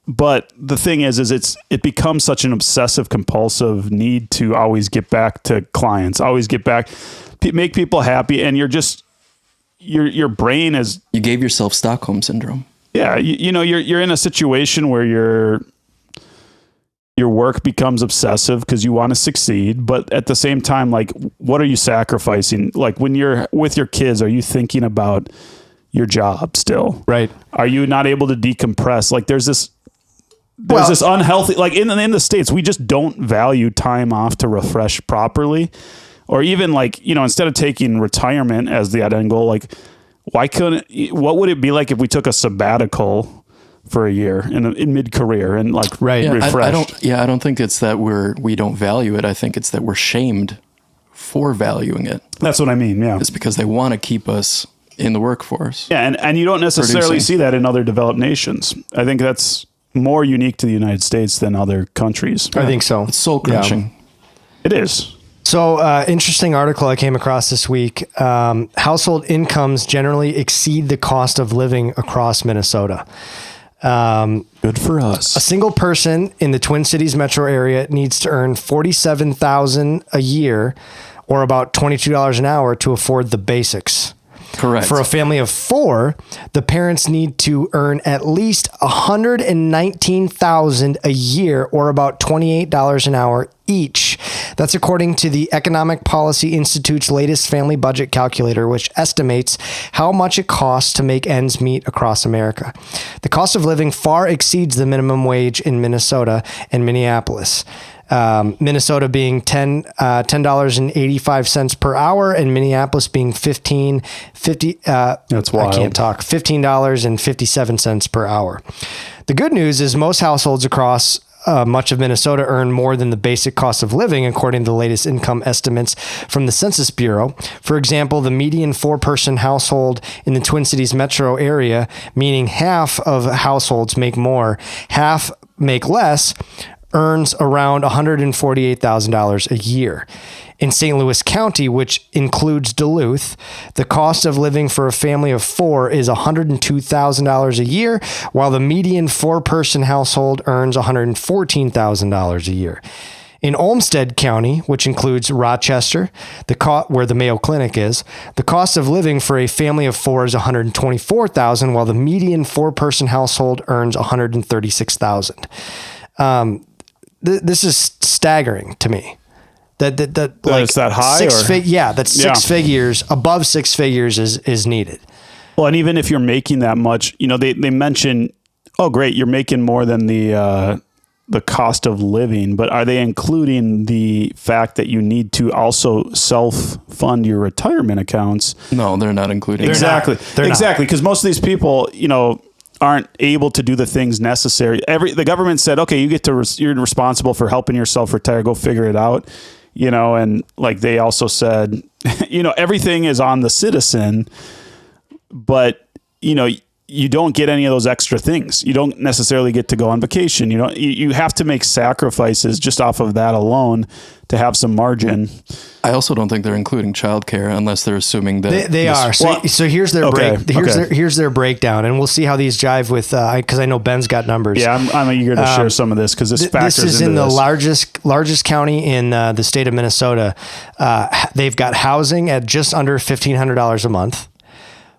but the thing is it becomes such an obsessive compulsive need to always get back to clients, always get back, make people happy. And your brain is, you gave yourself Stockholm syndrome. Yeah. You're in a situation where your work becomes obsessive because you want to succeed. But at the same time, like, what are you sacrificing? Like when you're with your kids, are you thinking about your job still? Right. Are you not able to decompress? Like there's this unhealthy, like in the States, we just don't value time off to refresh properly. Or even like, instead of taking retirement as the end goal, like what would it be like if we took a sabbatical for a year in mid-career and like refreshed? I don't think it's that we don't value it. I think it's that we're shamed for valuing it. That's what I mean. Yeah. It's because they want to keep us in the workforce. Yeah. And you don't necessarily see that in other developed nations. I think that's more unique to the United States than other countries. I think so. It's soul crushing. Yeah. It is. So interesting article I came across this week. Household incomes generally exceed the cost of living across Minnesota. Good for us. A single person in the Twin Cities metro area needs to earn $47,000 a year or about $22 an hour to afford the basics. Correct. For a family of four, the parents need to earn at least $119,000 a year or about $28 an hour each. That's according to the Economic Policy Institute's latest family budget calculator, which estimates how much it costs to make ends meet across America. The cost of living far exceeds the minimum wage in Minnesota and Minneapolis. Minnesota being $10.85 per hour and Minneapolis being $15.57 per hour. The good news is most households across much of Minnesota earn more than the basic cost of living, according to the latest income estimates from the Census Bureau. For example, the median four-person household in the Twin Cities metro area, meaning half of households make more, half make less, earns around $148,000 a year. In St. Louis County, which includes Duluth, the cost of living for a family of four is $102,000 a year, while the median four-person household earns $114,000 a year. In Olmsted County, which includes Rochester, where the Mayo Clinic is, the cost of living for a family of four is $124,000, while the median four-person household earns $136,000. This is staggering to me. That like it's that high? Six figures, above six figures is needed. Well, and even if you're making that much, they mention, oh great, you're making more than the cost of living, but are they including the fact that you need to also self-fund your retirement accounts? No, they're not including. Exactly. Because most of these people, aren't able to do the things necessary. The government said, okay, you're responsible for helping yourself retire. Go figure it out. And like they also said, everything is on the citizen, but you don't get any of those extra things. You don't necessarily get to go on vacation. You have to make sacrifices just off of that alone to have some margin. I also don't think they're including childcare unless they're assuming that they are. So here's their here's their breakdown, and we'll see how these jive with because I know Ben's got numbers. Yeah, I'm eager to share some of this because this factors this is into in the this. largest county in the state of Minnesota. They've got housing at just under $1,500 a month.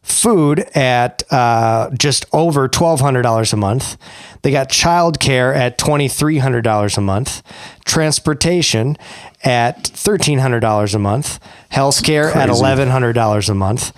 Food at just over $1,200 a month. They got childcare at $2,300 a month. Transportation at $1,300 a month. Healthcare at $1,100 a month.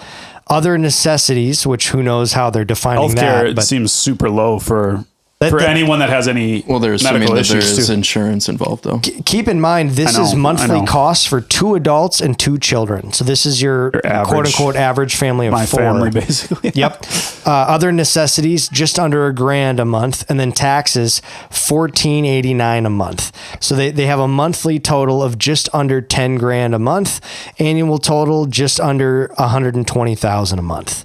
Other necessities, which who knows how they're defining Healthcare that. seems super low for anyone that has any there's medical that issues. there is insurance involved though. Keep in mind, this is monthly costs for 2 adults and 2 children. So this is your quote unquote average family of 4. My family, basically. Yep. Other necessities, just under $1,000 a month, and then taxes, $1,489 a month. So they have a monthly total of just under $10,000 a month. Annual total just under $120,000 a month.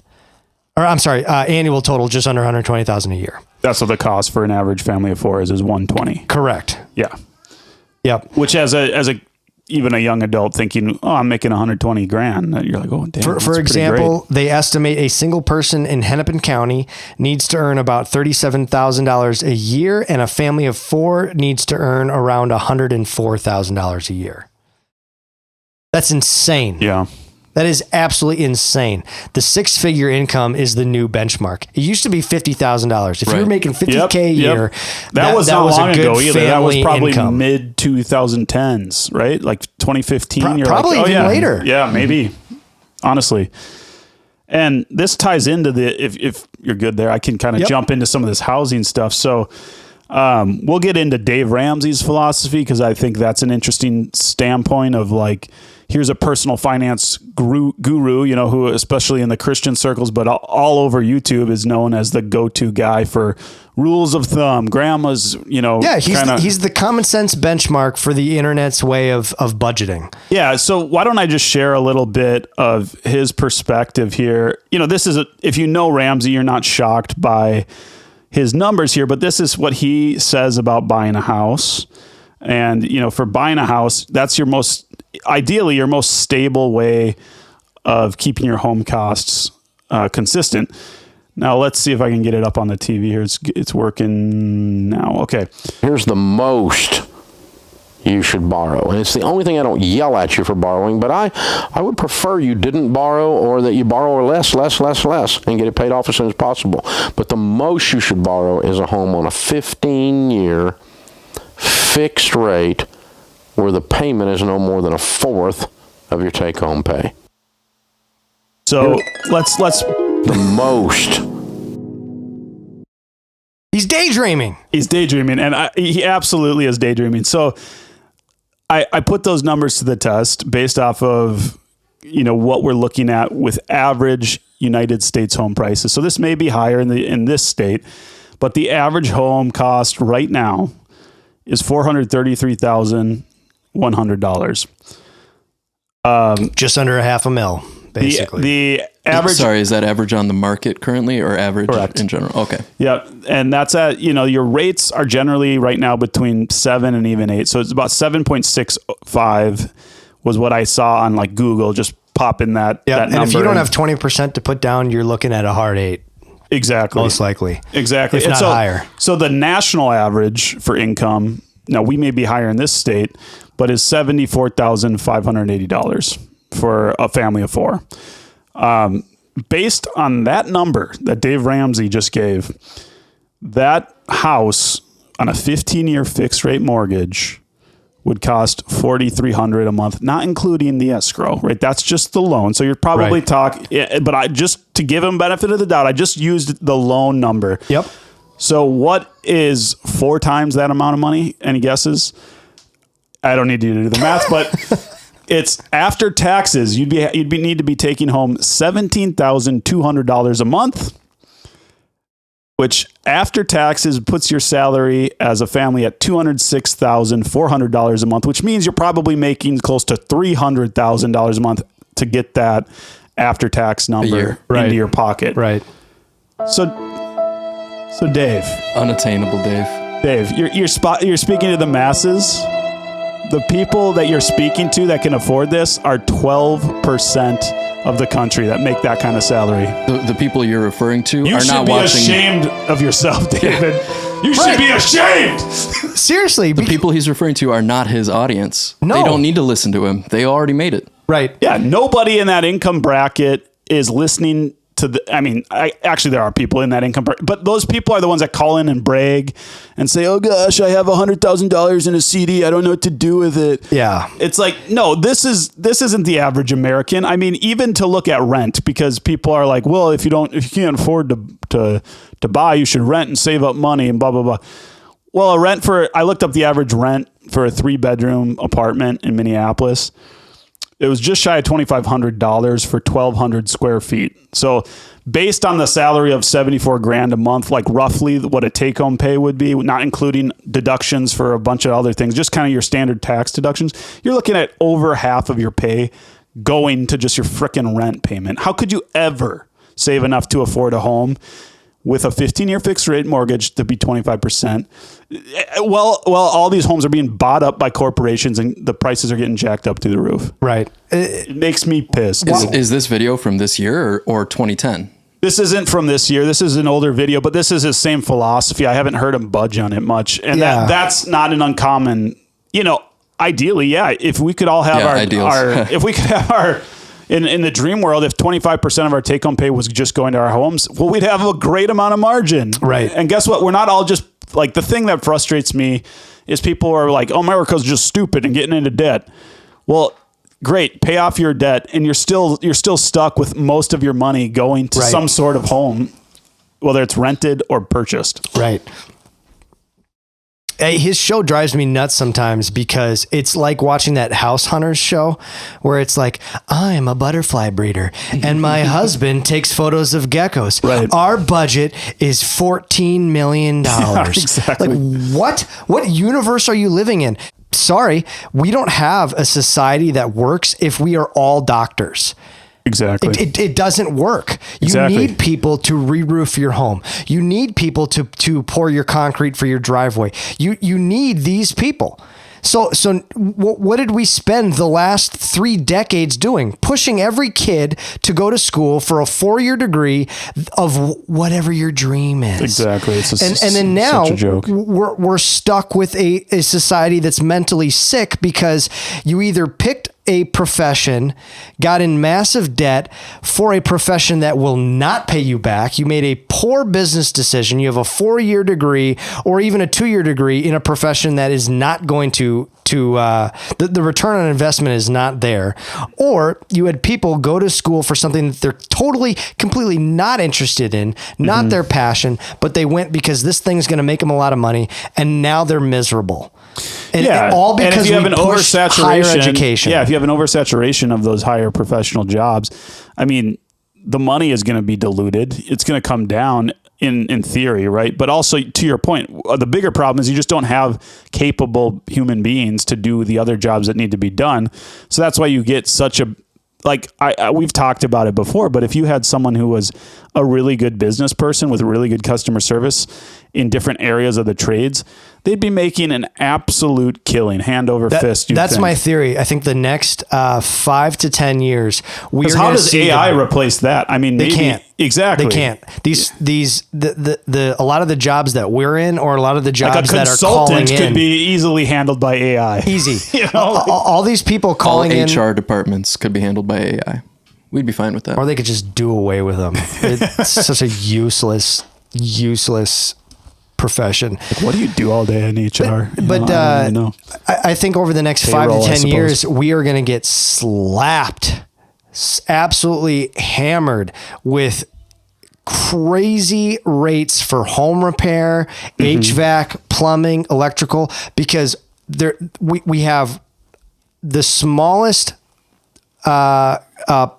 Or I'm sorry, annual total just under $120,000 a year. That's what the cost for an average family of 4 is $120. Correct. Yeah. Yep. Which as a even a young adult thinking, I'm making $120,000, you're like, oh damn. For example, they estimate a single person in Hennepin County needs to earn about $37,000 a year, and a family of 4 needs to earn around $104,000 a year. That's insane. Yeah. That is absolutely insane. The 6-figure income is the new benchmark. It used to be $50,000. If you were making $50K a year, that was not long ago either. That was probably income. mid 2010s, right? Like 2015. Probably even later. Yeah, maybe. Honestly. And this ties into if you're good there, I can kind of jump into some of this housing stuff. So we'll get into Dave Ramsey's philosophy because I think that's an interesting standpoint of like, here's a personal finance guru, who especially in the Christian circles, but all over YouTube is known as the go-to guy for rules of thumb. Grandma's, Yeah, he's the common sense benchmark for the internet's way of budgeting. Yeah, so why don't I just share a little bit of his perspective here? This is if you know Ramsey, you're not shocked by his numbers here, but this is what he says about buying a house. And, for buying a house, that's ideally your most stable way of keeping your home costs consistent. Now, let's see if I can get it up on the TV here. It's working now. Okay. Here's the most you should borrow. And it's the only thing I don't yell at you for borrowing, but I would prefer you didn't borrow or that you borrow less, and get it paid off as soon as possible. But the most you should borrow is a home on a 15-year fixed rate where the payment is no more than 1/4 of your take-home pay. So let's the most. He's daydreaming. And he absolutely is daydreaming. So I put those numbers to the test based off of what we're looking at with average United States home prices. So this may be higher in this state, but the average home cost right now is $433,100. Just under $500,000, basically. The average. Sorry, is that average on the market currently or average Correct. in general? Okay. Yeah, and that's at your rates are generally right now between 7 and even 8. So it's about 7.65 was what I saw on like Google. Just pop in that. Yeah, that and number if you don't have 20% to put down, you're looking at a hard 8. Exactly. Most likely. Exactly. If not higher. So the national average for income, now we may be higher in this state, but is $74,580 for a family of 4. Based on that number that Dave Ramsey just gave, that house on a 15-year fixed rate mortgage would cost $4,300 a month, not including the escrow, right? That's just the loan. So you're probably but I just to give him benefit of the doubt, I just used the loan number. Yep. So what is 4 times that amount of money? Any guesses? I don't need you to do the math, but it's after taxes. You'd need to be taking home $17,200 a month. which after taxes puts your salary as a family at $206,400 a month, which means you're probably making close to $300,000 a month to get that after tax number into your pocket. Right. So Dave. Unattainable, Dave. Dave, you're speaking to the masses. The people that you're speaking to that can afford this are 12% of the country that make that kind of salary. The people you're referring to You are should not be watching. ashamed of yourself, David. You should be ashamed. Seriously. The people he's referring to are not his audience. No. They don't need to listen to him. They already made it. Right. Yeah, nobody in that income bracket is listening to actually there are people in that income bracket, but those people are the ones that call in and brag and say, "Oh gosh, I have $100,000 in a CD. I don't know what to do with it." Yeah. It's like, no, this isn't the average American. I mean, even to look at rent, because people are like, well, if you can't afford to buy, you should rent and save up money and blah, blah, blah. Well, I looked up the average rent for a 3-bedroom apartment in Minneapolis. It was just shy of $2,500 for 1,200 square feet. So based on the salary of $74,000 a month, like roughly what a take-home pay would be, not including deductions for a bunch of other things, just kind of your standard tax deductions, you're looking at over half of your pay going to just your frickin' rent payment. How could you ever save enough to afford a home with a 15-year fixed rate mortgage to be 25%? Well, all these homes are being bought up by corporations and the prices are getting jacked up through the roof. Right. It makes me pissed. Is this video from this year or 2010? This isn't from this year. This is an older video, but this is his same philosophy. I haven't heard him budge on it much. And that's not an uncommon, ideally, yeah, if we could all have if we could have our, in the dream world, if 25% of our take-home pay was just going to our homes, well, we'd have a great amount of margin. Right. And guess what? We're not all just, like, the thing that frustrates me is people are like, oh, America's just stupid and getting into debt. Well, great, pay off your debt, and you're still stuck with most of your money going to some sort of home, whether it's rented or purchased. Right. His show drives me nuts sometimes because it's like watching that House Hunters show where it's like, I'm a butterfly breeder and my husband takes photos of geckos. Right. Our budget is $14 million. Yeah, exactly. Like, what universe are you living in? Sorry, we don't have a society that works if we are all doctors. Exactly. It doesn't work. You need people to re-roof your home. You need people to pour your concrete for your driveway. You need these people. So what did we spend the last 3 decades doing? Pushing every kid to go to school for a 4-year degree of whatever your dream is. Exactly. And then now such a joke. We're stuck with a society that's mentally sick because you either picked a profession, got in massive debt for a profession that will not pay you back. You made a poor business decision. You have a 4-year degree or even a 2-year degree in a profession that is not going to the return on investment is not there. Or you had people go to school for something that they're totally, completely not interested in, not their passion, but they went because this thing's going to make them a lot of money, and now they're miserable. And all because and if you have an higher education. Yeah, if you have an oversaturation of those higher professional jobs, I mean, the money is going to be diluted. It's going to come down in theory, right? But also, to your point, the bigger problem is you just don't have capable human beings to do the other jobs that need to be done. So that's why you get such a, like, we've talked about it before, but if you had someone who was a really good business person with really good customer service in different areas of the trades, they'd be making an absolute killing, hand over fist. That's my theory. I think the next 5 to 10 years, how does AI replace that? I mean, they can't. Exactly. They can't. The a lot of the jobs that we're in, or a lot of the jobs that are calling in, could be easily handled by AI. Easy. All these people calling in. All HR departments could be handled by AI. We'd be fine with that. Or they could just do away with them. It's such a useless profession. Like, what do you do all day in HR? I think over the next Payroll, 5 to 10 years, we are going to get slapped, absolutely hammered with crazy rates for home repair, HVAC, plumbing, electrical, because we have the smallest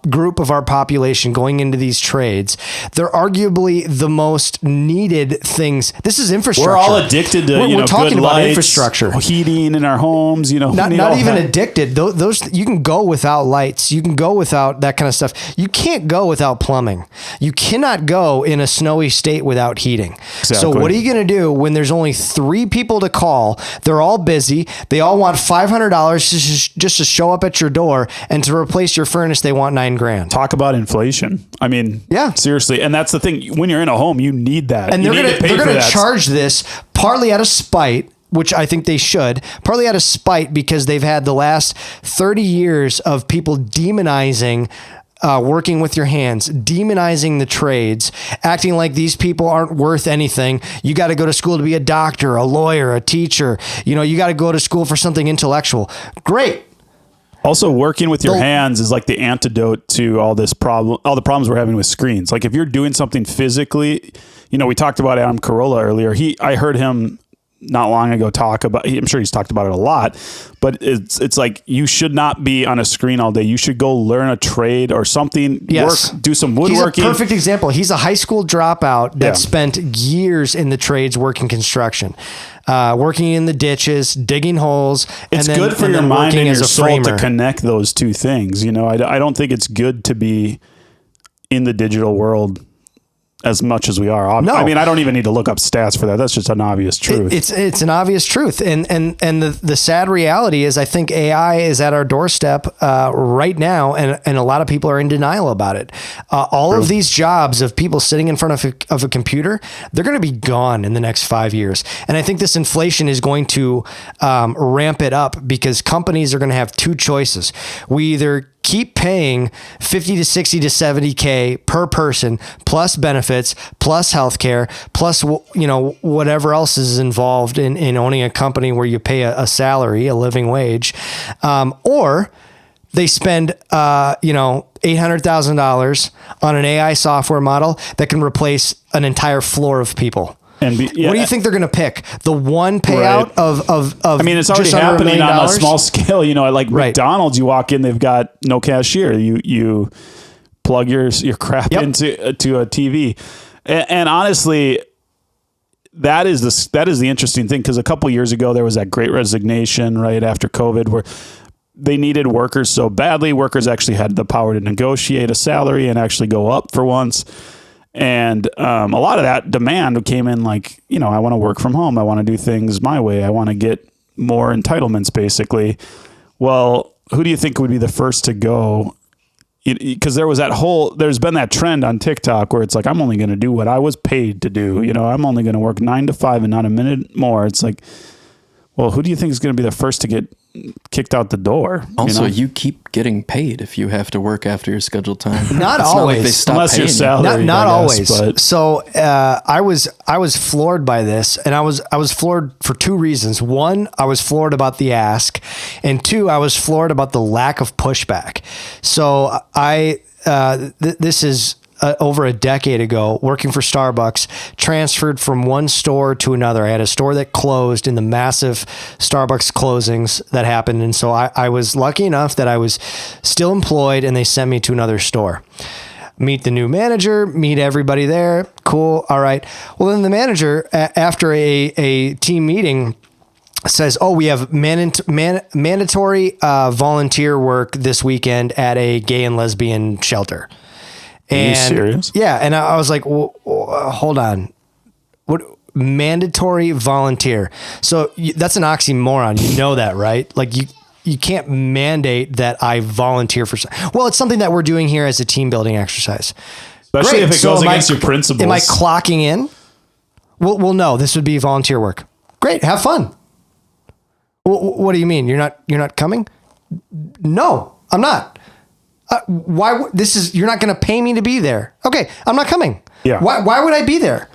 group of our population going into these trades. They're arguably the most needed things. This is infrastructure. We're all addicted to we're talking good about lights, infrastructure, heating in our homes. Not even addicted. Those you can go without lights. You can go without that kind of stuff. You can't go without plumbing. You cannot go in a snowy state without heating. Exactly. So what are you going to do when there's only 3 people to call? They're all busy. They all want $500 just to show up at your door, and to replace your furnace, they want $9,000. Talk about inflation. I mean, yeah, seriously. And that's the thing. When you're in a home, you need that. And they're going to charge this partly out of spite, which I think they should, partly out of spite because they've had the last 30 years of people demonizing working with your hands, demonizing the trades, acting like these people aren't worth anything. You got to go to school to be a doctor, a lawyer, a teacher. You got to go to school for something intellectual. Great. Also, working with your hands is like the antidote to all the problems we're having with screens. Like if you're doing something physically, we talked about Adam Carolla earlier. I heard him not long ago talk about, I'm sure he's talked about it a lot, but it's like you should not be on a screen all day. You should go learn a trade or something, yes. Do some woodworking. He's a perfect example. He's a high school dropout that spent years in the trades working construction, working in the ditches, digging holes. It's good for your mind and your soul to connect those two things. I don't think it's good to be in the digital world as much as we are. No. I mean, I don't even need to look up stats for that. That's just an obvious truth. It's an obvious truth. And the sad reality is I think AI is at our doorstep right now. And a lot of people are in denial about it. All of these jobs of people sitting in front of a computer, they're going to be gone in the next 5 years. And I think this inflation is going to ramp it up because companies are going to have 2 choices. We either keep paying 50 to 60 to 70K per person, plus benefits, plus healthcare, plus, whatever else is involved in owning a company where you pay a salary, a living wage, or they spend, $800,000 on an AI software model that can replace an entire floor of people. What do you think they're going to pick? The one payout of I mean, it's already happening on a small scale. Like McDonald's, you walk in, they've got no cashier. You plug your crap into a TV, and honestly, that is the interesting thing, because a couple years ago there was that Great Resignation right after COVID where they needed workers so badly. Workers actually had the power to negotiate a salary and actually go up for once. And a lot of that demand came in like, I want to work from home. I want to do things my way. I want to get more entitlements, basically. Well, who do you think would be the first to go? Because there's been that trend on TikTok where it's like, I'm only going to do what I was paid to do. I'm only going to work 9 to 5 and not a minute more. It's like, well, who do you think is going to be the first to get kicked out the door? Also, you keep getting paid if you have to work after your scheduled time. Not it's always, not like they stop unless you're salaried. Not always. But. So I was floored by this, and I was floored for 2 reasons. 1, I was floored about the ask, and 2, I was floored about the lack of pushback. So this is. Over a decade ago, working for Starbucks, transferred from one store to another. I had a store that closed in the massive Starbucks closings that happened. And so I was lucky enough that I was still employed, and they sent me to another store. Meet the new manager, meet everybody there. Cool. All right. Well, then the manager, after a team meeting, says, we have mandatory volunteer work this weekend at a gay and lesbian shelter. Are you serious? Yeah. And I was like, hold on. What mandatory volunteer? So that's an oxymoron. You know that, right? Like you can't mandate that I volunteer for. Well, it's something that we're doing here as a team building exercise. Especially if it goes against your principles. Am I clocking in? Well, no, this would be volunteer work. Great. Have fun. What do you mean? You're not coming? No, I'm not. You're not going to pay me to be there. Okay, I'm not coming. Yeah. Why would I be there?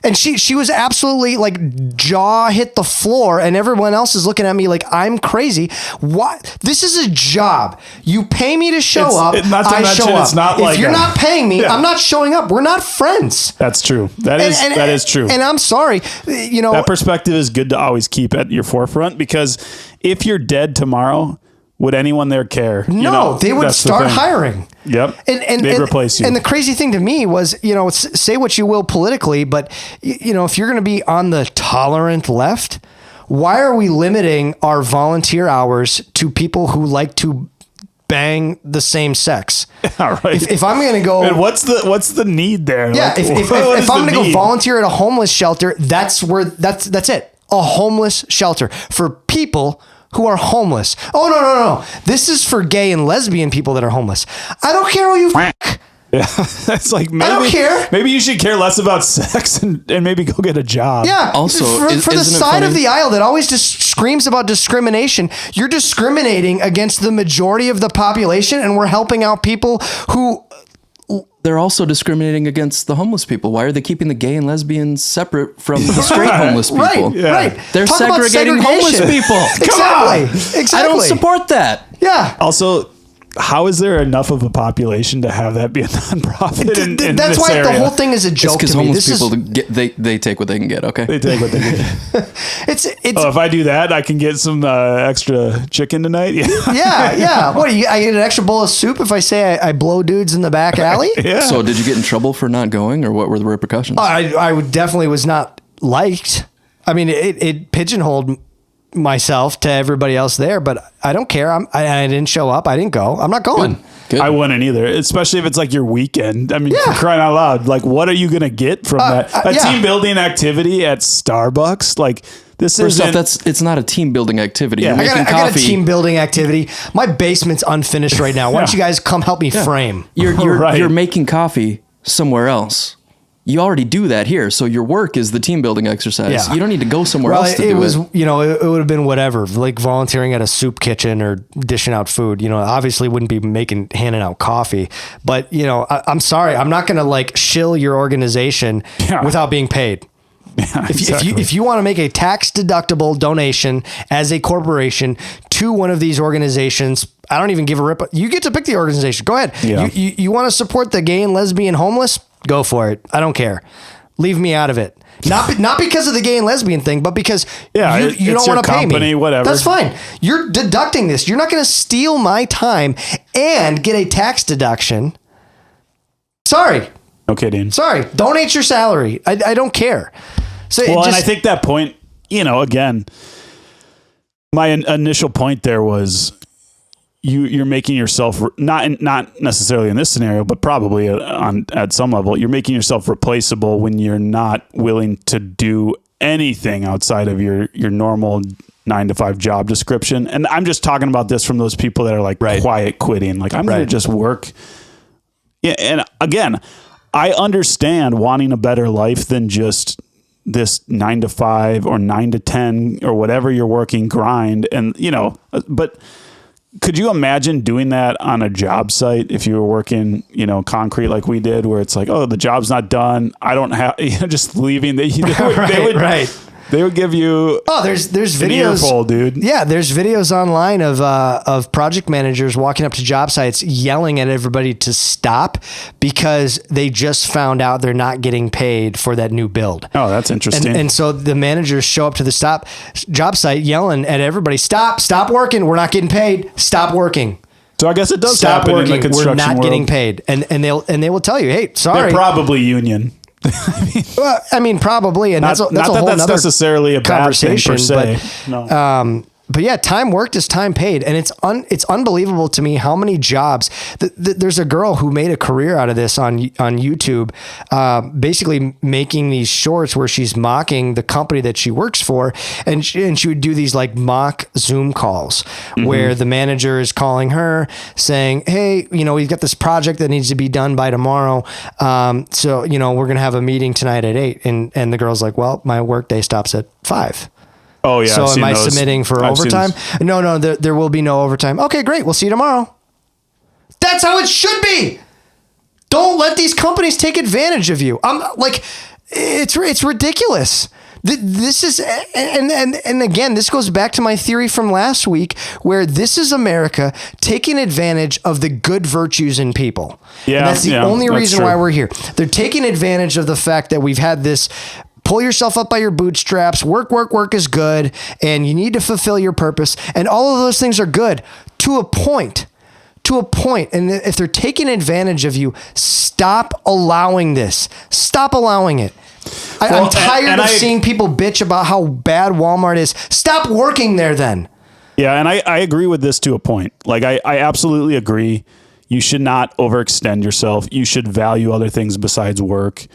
And she was absolutely like jaw hit the floor, and everyone else is looking at me like I'm crazy. What? This is a job. You pay me to show up. I show up. It's not if you're not paying me, I'm not showing up. We're not friends. That's true. That is true. And I'm sorry. That perspective is good to always keep at your forefront, because if you're dead tomorrow, Would anyone there care? No, they would start hiring. Yep. They'd replace you. And the crazy thing to me was, say what you will politically, but if you're going to be on the tolerant left, why are we limiting our volunteer hours to people who like to bang the same sex? All right. If I'm going to go, and what's the need there? Yeah. If I'm going to go volunteer at a homeless shelter, that's it. A homeless shelter for people who are homeless. Oh, no. This is for gay and lesbian people that are homeless. I don't care who you f***. Yeah, that's like, maybe, I don't care. Maybe you should care less about sex and maybe go get a job. Yeah. Also, for the side of the aisle that always just screams about discrimination, you're discriminating against the majority of the population, and we're helping out people who... They're also discriminating against the homeless people. Why are they keeping the gay and lesbians separate from the straight homeless people? Right. They're segregating homeless people. Exactly. I don't support that. Yeah. Also, how is there enough of a population to have that be a nonprofit? In That's this why area? the whole thing is a joke. Because homeless people they take what they can get. Okay, they take what they can get. It's if I do that, I can get some extra chicken tonight. Yeah. What? I get an extra bowl of soup if I say I blow dudes in the back alley? Yeah. So did you get in trouble for not going, or what were the repercussions? I definitely was not liked. I mean, it pigeonholed myself to everybody else there, but I don't care. I didn't show up. I didn't go. I'm not going. Good. I wouldn't either, especially if it's like your weekend. I mean, for crying out loud, like, what are you going to get from that? A team building activity at Starbucks? Like, this is it's not a team building activity. Yeah, You're making coffee. I got a team building activity. My basement's unfinished right now. Why don't you guys come help me frame? You're making coffee somewhere else. You already do that here, so your work is the team building exercise. Yeah. You don't need to go somewhere else to do it. It would have been whatever, like volunteering at a soup kitchen or dishing out food. Obviously wouldn't be handing out coffee, but I'm sorry, I'm not going to like shill your organization without being paid. Yeah, if you want to make a tax deductible donation as a corporation to one of these organizations, I don't even give a rip. You get to pick the organization. Go ahead. Yeah. You want to support the gay and lesbian homeless? Go for it. I don't care. Leave me out of it. Not because of the gay and lesbian thing, but because you don't want to pay me. Whatever. That's fine. You're deducting this. You're not going to steal my time and get a tax deduction. Sorry. Okay, Dean. Sorry. Donate your salary. I don't care. So and I think that point, again, my initial point there was you're making yourself not necessarily in this scenario, but probably at some level, you're making yourself replaceable when you're not willing to do anything outside of your normal 9-to-5 job description. And I'm just talking about this from those people that are like quiet quitting. Like, I'm going to just work. Yeah. And again, I understand wanting a better life than just this 9-to-5 or 9-to-10 or whatever you're working grind. And, but could you imagine doing that on a job site if you were working, concrete like we did, where it's like, oh, the job's not done. I don't have, just leaving. They would give you. Oh, there's videos, earful, dude. Yeah, there's videos online of project managers walking up to job sites yelling at everybody to stop because they just found out they're not getting paid for that new build. Oh, that's interesting. And so the managers show up to the job site yelling at everybody, stop working. We're not getting paid. Stop working. So I guess it does stop happen working. in the construction We're not world. Getting paid, and they will tell you, hey, sorry. They're probably union. Probably, and that's a whole other necessarily a conversation. Bad thing per se. No. But yeah, time worked is time paid, and it's unbelievable to me how many jobs. There's a girl who made a career out of this on YouTube, basically making these shorts where she's mocking the company that she works for, and she would do these like mock Zoom calls where the manager is calling her saying, "Hey, we've got this project that needs to be done by tomorrow, so we're gonna have a meeting tonight at 8," and the girl's like, "Well, my work day stops at 5." Oh yeah. So am I submitting for overtime? No, there will be no overtime. Okay, great. We'll see you tomorrow. That's how it should be. Don't let these companies take advantage of you. I'm like, it's ridiculous. This is, and again, this goes back to my theory from last week, where this is America taking advantage of the good virtues in people. Yeah, and that's the only reason why we're here. They're taking advantage of the fact that we've had this. Pull yourself up by your bootstraps. Work is good, and you need to fulfill your purpose. And all of those things are good to a point. And if they're taking advantage of you, stop allowing this. Stop allowing it. I'm tired of seeing people bitch about how bad Walmart is. Stop working there then. Yeah, and I agree with this to a point. Like, I absolutely agree. You should not overextend yourself. You should value other things besides work.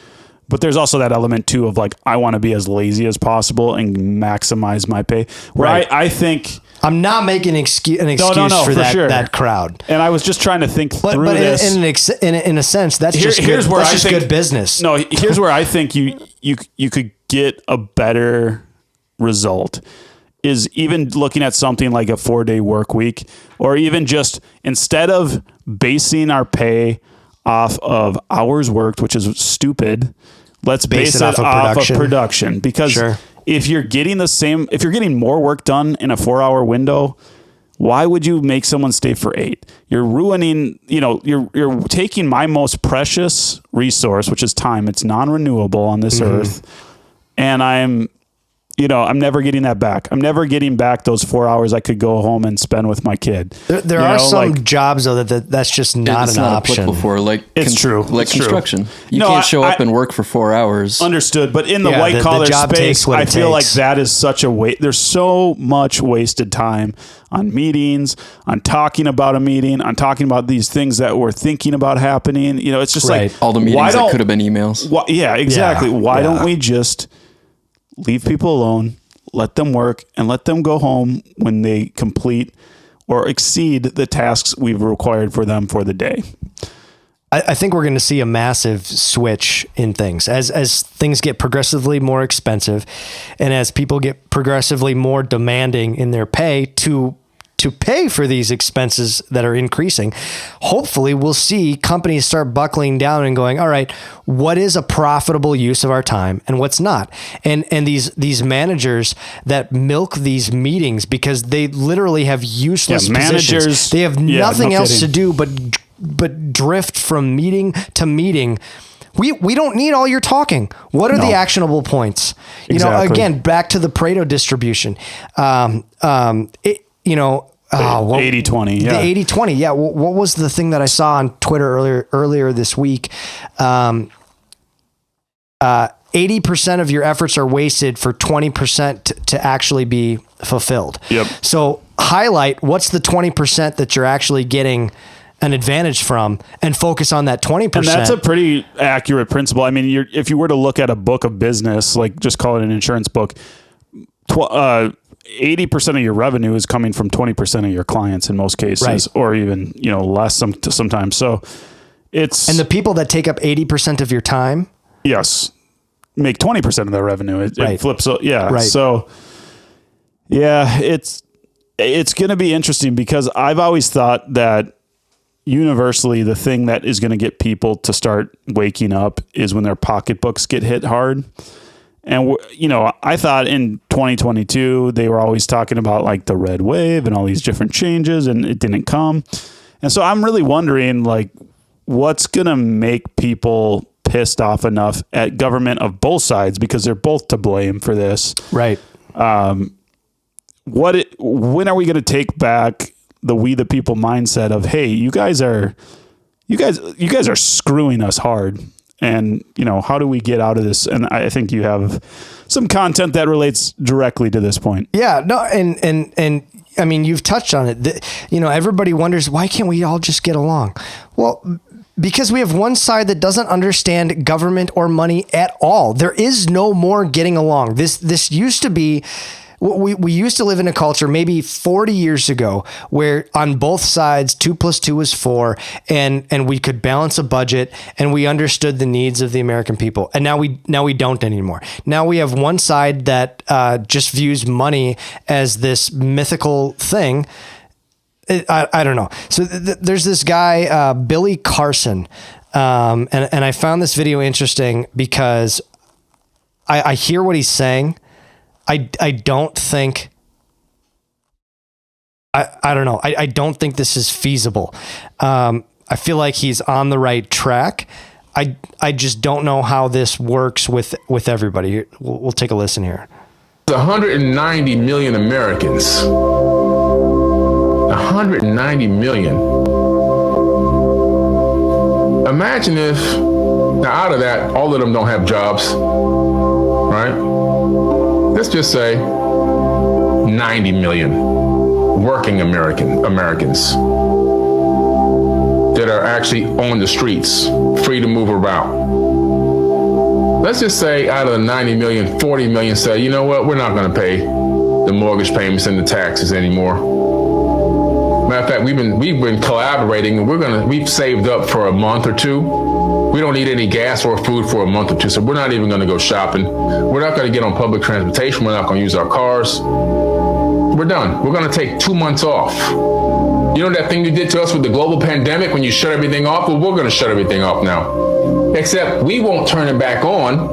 But there's also that element, too, of like, I want to be as lazy as possible and maximize my pay. Where I think... I'm not making an excuse for that crowd. And I was just trying to think through this. In a sense, that's just good business. No, here's where I think you could get a better result is even looking at something like a 4-day work week, or even just instead of basing our pay off of hours worked, which is stupid, let's base it off of production. Because if you're getting more work done in a 4-hour window, why would you make someone stay for 8? You're ruining, you're taking my most precious resource, which is time. It's non-renewable on this earth. And I'm never getting that back. I'm never getting back those 4 hours I could go home and spend with my kid. There are some jobs though that's just not an option. For it's true. Like construction. You can't show up and work for 4 hours. Understood. But in the white collar space, I feel like that is such a waste. There's so much wasted time on meetings, on talking about a meeting, on talking about these things that we're thinking about happening. It's just like all the meetings that could have been emails. Yeah, exactly. Why don't we just leave people alone, let them work, and let them go home when they complete or exceed the tasks we've required for them for the day? I think we're going to see a massive switch in things as things get progressively more expensive, and as people get progressively more demanding in their pay to pay for these expenses that are increasing. Hopefully we'll see companies start buckling down and going, all right, what is a profitable use of our time and what's not? And these managers that milk these meetings because they literally have useless positions. They have nothing else to do but drift from meeting to meeting. We don't need all your talking. What are the actionable points? Again, back to the Pareto distribution. 80-20. Yeah. The 80-20. Yeah. What was the thing that I saw on Twitter earlier this week? 80% of your efforts are wasted for 20% to actually be fulfilled. Yep. So highlight what's the 20% that you're actually getting an advantage from and focus on that 20%. And that's a pretty accurate principle. I mean, if you were to look at a book of business, like just call it an insurance book, 80% of your revenue is coming from 20% of your clients in most cases, or even, less sometimes. So and the people that take up 80% of your time, yes, make 20% of their revenue. It flips. Yeah. Right. So it's going to be interesting because I've always thought that universally the thing that is going to get people to start waking up is when their pocketbooks get hit hard. And, I thought in 2022, they were always talking about like the red wave and all these different changes, and it didn't come. And so I'm really wondering, like, what's going to make people pissed off enough at government of both sides, because they're both to blame for this. Right. When are we going to take back the we the people mindset of, hey, you guys are screwing us hard. And, how do we get out of this? And I think you have some content that relates directly to this point. Yeah, no. And I mean, you've touched on it. Everybody wonders, why can't we all just get along? Well, because we have one side that doesn't understand government or money at all. There is no more getting along. This used to be, we used to live in a culture maybe 40 years ago where on both sides 2 + 2 was 4, and we could balance a budget and we understood the needs of the American people. And now we don't anymore. Now we have one side that just views money as this mythical thing. I don't know. So there's this guy, Billy Carson. And I found this video interesting because I hear what he's saying. I don't think, I don't know. I don't think this is feasible. I feel like he's on the right track. I just don't know how this works with everybody. We'll take a listen here. 190 million Americans 190 million. Imagine if, now out of that, all of them don't have jobs, right? Let's just say 90 million working Americans that are actually on the streets, free to move around. Let's just say out of the 90 million, 40 million say, you know what, we're not going to pay the mortgage payments and the taxes anymore. Matter of fact, we've been collaborating, and we've saved up for a month or two. We don't need any gas or food for a month or two, so we're not even going to go shopping. We're not going to get on public transportation. We're not going to use our cars. We're done. We're going to take 2 months off. You know that thing you did to us with the global pandemic when you shut everything off? Well, we're going to shut everything off now. Except we won't turn it back on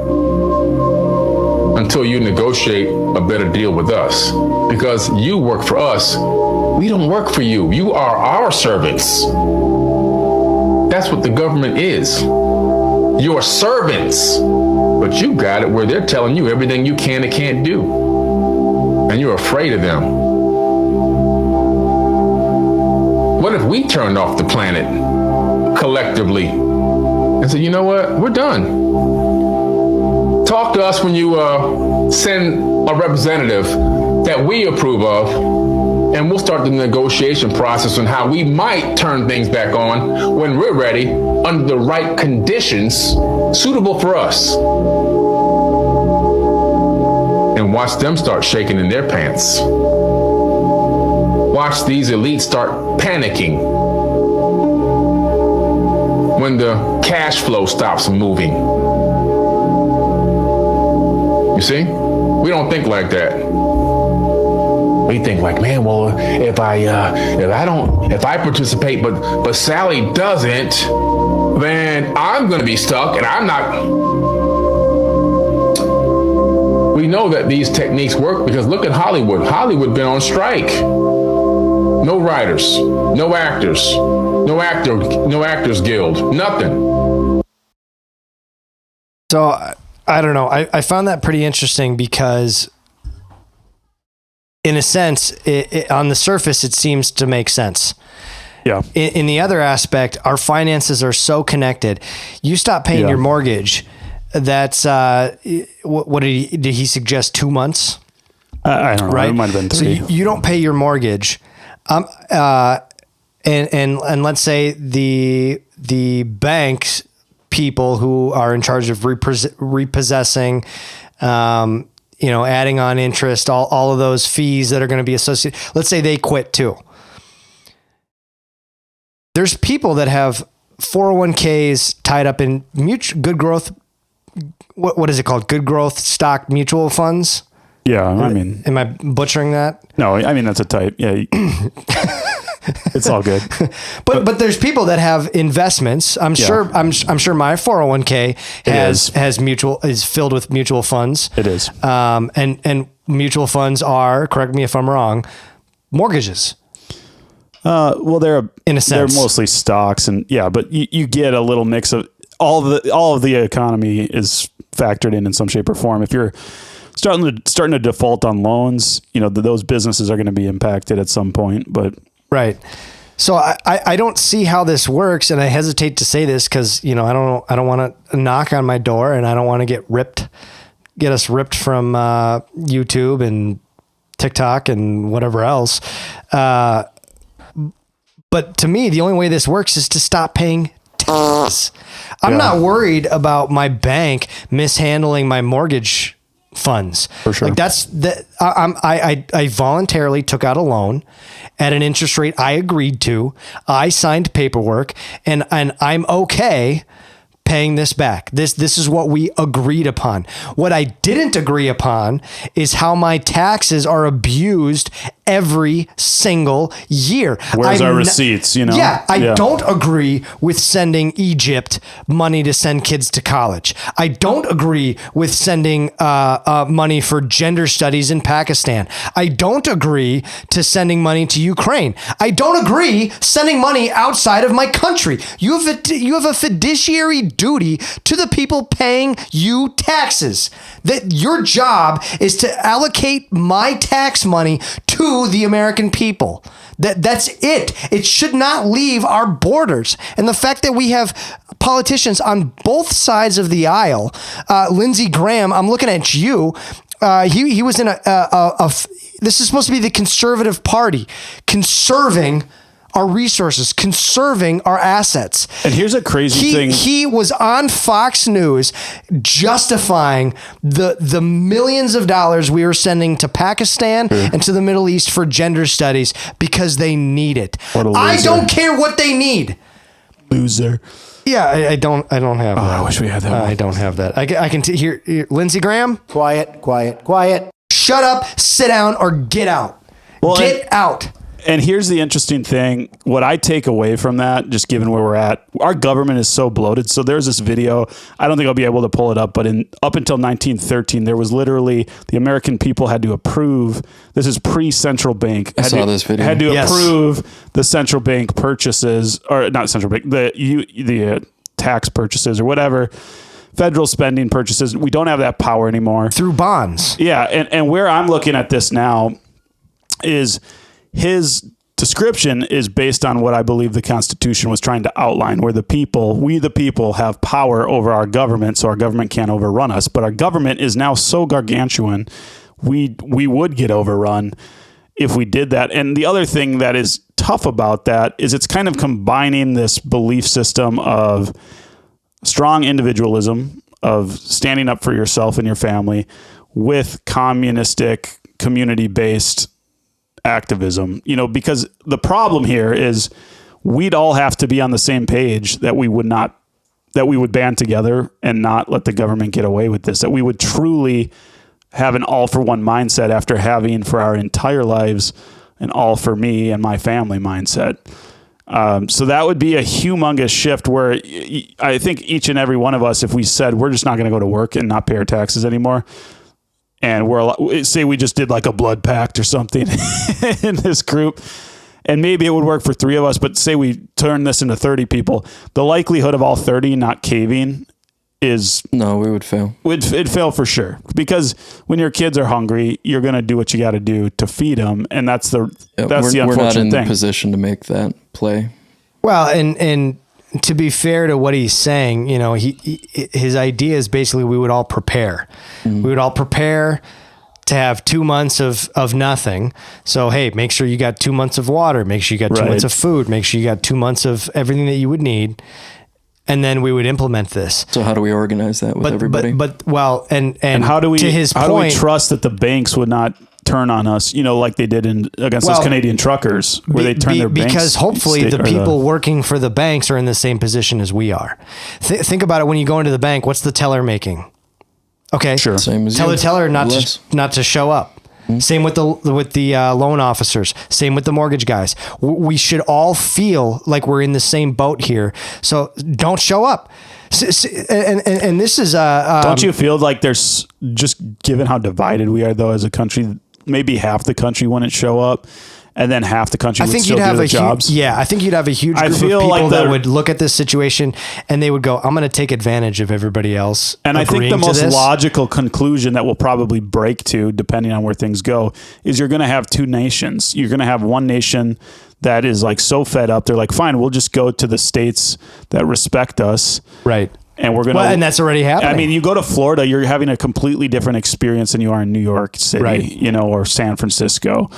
until you negotiate a better deal with us. Because you work for us. We don't work for you. You are our servants. That's what the government is. You're servants. But you got it where they're telling you everything you can and can't do. And you're afraid of them. What if we turned off the planet collectively and said, you know what, we're done. Talk to us when you send a representative that we approve of, and we'll start the negotiation process on how we might turn things back on when we're ready under the right conditions suitable for us. And watch them start shaking in their pants. Watch these elites start panicking when the cash flow stops moving. You see? We don't think like that. We think like, man, well, if I participate, but Sally doesn't, then I'm gonna be stuck, and I'm not. We know that these techniques work because look at Hollywood. Hollywood been on strike. No writers, no actors, no actors guild, nothing. So I don't know. I found that pretty interesting because in a sense, on the surface, it seems to make sense. Yeah. In the other aspect, our finances are so connected. You stop paying your mortgage. That's what did he suggest? 2 months? I don't know. Right? It might have been 3. So you don't pay your mortgage. And let's say the banks people who are in charge of repossessing, adding on interest, all of those fees that are going to be associated. Let's say they quit too. There's people that have 401ks tied up in good growth. What is it called? Good growth stock mutual funds. Yeah, I mean, am I butchering that? No, I mean that's a type. Yeah, it's all good. But there's people that have investments. I'm sure my 401k is filled with mutual funds. It is. And mutual funds are, correct me if I'm wrong, mortgages. Well, they're in a sense they're mostly stocks, and but you get a little mix of all of the economy is factored in some shape or form. If you're starting to default on loans, those businesses are going to be impacted at some point. But right. So I don't see how this works, and I hesitate to say this because I don't want to knock on my door, and I don't want to get us ripped from YouTube and TikTok and whatever else. But to me, the only way this works is to stop paying taxes. I'm not worried about my bank mishandling my mortgage funds. For sure. Like I voluntarily took out a loan at an interest rate I agreed to. I signed paperwork and I'm okay paying this back. This is what we agreed upon. What I didn't agree upon is how my taxes are abused every single year. Where's our receipts? I don't agree with sending Egypt money to send kids to college. I don't agree with sending money for gender studies in Pakistan. I don't agree to sending money to Ukraine. I don't agree sending money outside of my country. You have a fiduciary duty to the people paying you taxes. That your job is to allocate my tax money to the American people. That's it. It should not leave our borders. And the fact that we have politicians on both sides of the aisle, Lindsey Graham, I'm looking at you. He was in this is supposed to be the conservative party, conserving our resources, conserving our assets. And here's a crazy thing. He was on Fox News justifying the millions of dollars we were sending to Pakistan and to the Middle East for gender studies because they need it. I don't care what they need. Loser. Yeah, I don't have that. I wish we had that. I don't have that. I can hear Lindsey Graham. Quiet, quiet, quiet. Shut up, sit down, or get out. Get out. And here's the interesting thing. What I take away from that, just given where we're at, our government is so bloated. So there's this video. I don't think I'll be able to pull it up, but up until 1913, there was literally the American people had to approve. This is pre-central bank. I saw this video. Had to approve the central bank purchases, or not central bank, the tax purchases or whatever. Federal spending purchases. We don't have that power anymore. Through bonds. Yeah. And where I'm looking at this now is his description is based on what I believe the Constitution was trying to outline, where we the people have power over our government, so our government can't overrun us. But our government is now so gargantuan, we would get overrun if we did that. And the other thing that is tough about that is it's kind of combining this belief system of strong individualism, of standing up for yourself and your family, with communistic, community-based activism, because the problem here is we'd all have to be on the same page that we would band together and not let the government get away with this, that we would truly have an all for one mindset after having for our entire lives an all for me and my family mindset. So that would be a humongous shift where I think each and every one of us, if we said we're just not going to go to work and not pay our taxes anymore, and say we just did like a blood pact or something in this group, and maybe it would work for 3 of us, but say we turn this into 30 people, the likelihood of all 30 not caving is... No, we would fail. It'd fail for sure. Because when your kids are hungry, you're going to do what you got to do to feed them. And that's the unfortunate thing. We're not in the position to make that play. Well, and to be fair to what he's saying, his idea is basically we would all prepare. Mm-hmm. We would all prepare to have 2 months of nothing. So, hey, make sure you got 2 months of water. Make sure you got 2 months of food. Make sure you got 2 months of everything that you would need. And then we would implement this. So how do we organize that with everybody? And how do we, to his point, how do we trust that the banks would not turn on us, like they did against those Canadian truckers, where they turned their banks? Because hopefully the people working for the banks are in the same position as we are. Think about it. When you go into the bank, what's the teller making? Okay, sure. Same as tell you. the teller not to show up. Mm-hmm. Same with the loan officers. Same with the mortgage guys. We should all feel like we're in the same boat here. So don't show up. And this is don't you feel like there's, just given how divided we are though as a country, maybe half the country wouldn't show up, and then half the country would still do their jobs? I think you'd have a huge group of people that would look at this situation and they would go, I'm going to take advantage of everybody else. And I think the most logical conclusion that we'll probably break to, depending on where things go, is you're going to have two nations. You're going to have one nation that is like so fed up, they're like, fine, we'll just go to the states that respect us. Right. And we're going and that's already happening. I mean, you go to Florida, you're having a completely different experience than you are in New York City, or San Francisco.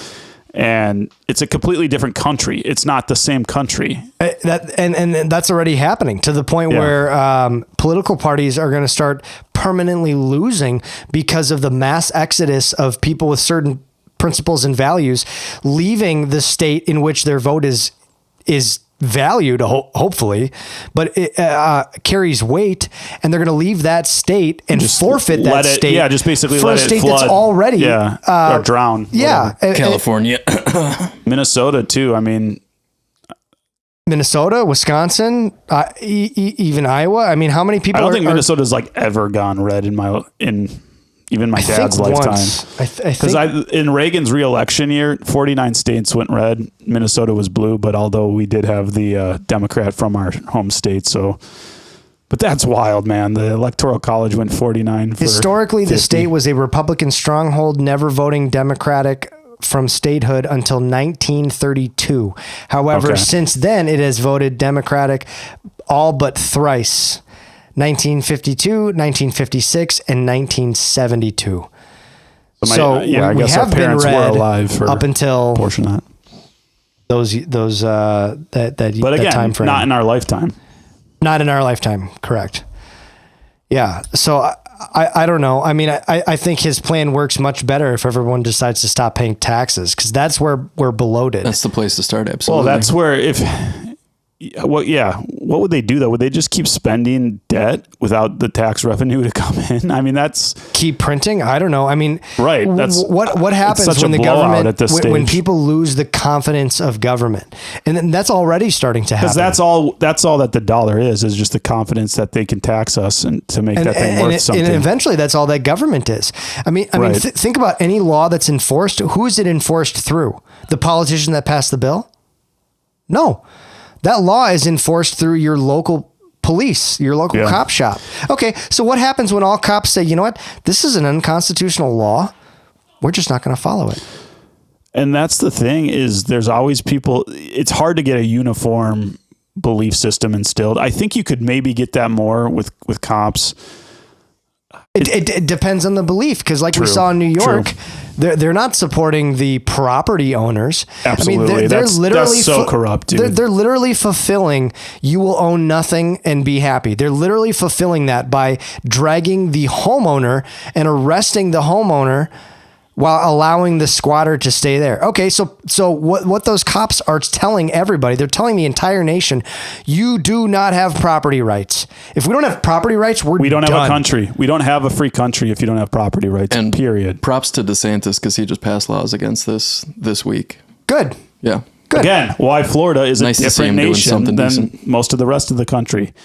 And it's a completely different country. It's not the same country. And that's already happening to the point where political parties are going to start permanently losing because of the mass exodus of people with certain principles and values leaving the state in which their vote is valued, hopefully, but it carries weight, and they're going to leave that state and just forfeit that state. Yeah, just basically for let a state it flood. that's already or drown. Yeah, California, Minnesota too. I mean, Minnesota, Wisconsin, even Iowa. I mean, how many people? I don't think Minnesota's like ever gone red in even my dad's lifetime. Because in Reagan's re-election year, 49 states went red. Minnesota was blue, but although we did have the Democrat from our home state, but that's wild, man. The Electoral College went 49. Historically, 50. the state was a Republican stronghold, never voting Democratic from statehood until 1932. However, since then, it has voted Democratic all but thrice. 1952, 1956, and 1972. So I guess our parents were alive for up until a portion of that. But again, that time frame. Not in our lifetime. Not in our lifetime, correct. Yeah, so I don't know. I mean, I think his plan works much better if everyone decides to stop paying taxes, because that's where we're bloated. That's the place to start, absolutely. Well, that's where what would they do though? Would they just keep spending debt without the tax revenue to come in? I mean, that's keep printing. I don't know. I mean, right. That's what happens when the government, when people lose the confidence of government, and then that's already starting to happen. Because that's all that the dollar is just the confidence that they can tax us and to make that thing worth something. And eventually, that's all that government is. I mean, think about any law that's enforced. Who is it enforced through? The politician that passed the bill? No. That law is enforced through your local police, your local cop shop. Okay, so what happens when all cops say, you know what, this is an unconstitutional law, we're just not going to follow it? And that's the thing, is there's always people, it's hard to get a uniform belief system instilled. I think you could maybe get that more with cops. It depends on the belief, because like we saw in New York, they're not supporting the property owners. Absolutely. I mean, they're literally that's so corrupt, dude. They're literally fulfilling, you will own nothing and be happy. They're literally fulfilling that by dragging the homeowner and arresting the homeowner while allowing the squatter to stay there. Okay, so what those cops are telling everybody, they're telling the entire nation, you do not have property rights. If we don't have property rights, we don't have a country. We don't have a free country if you don't have property rights, and period. Props to DeSantis, because he just passed laws against this week. Good. Yeah. Good. Again, why Florida is nice a different nation than decent. Most of the rest of the country.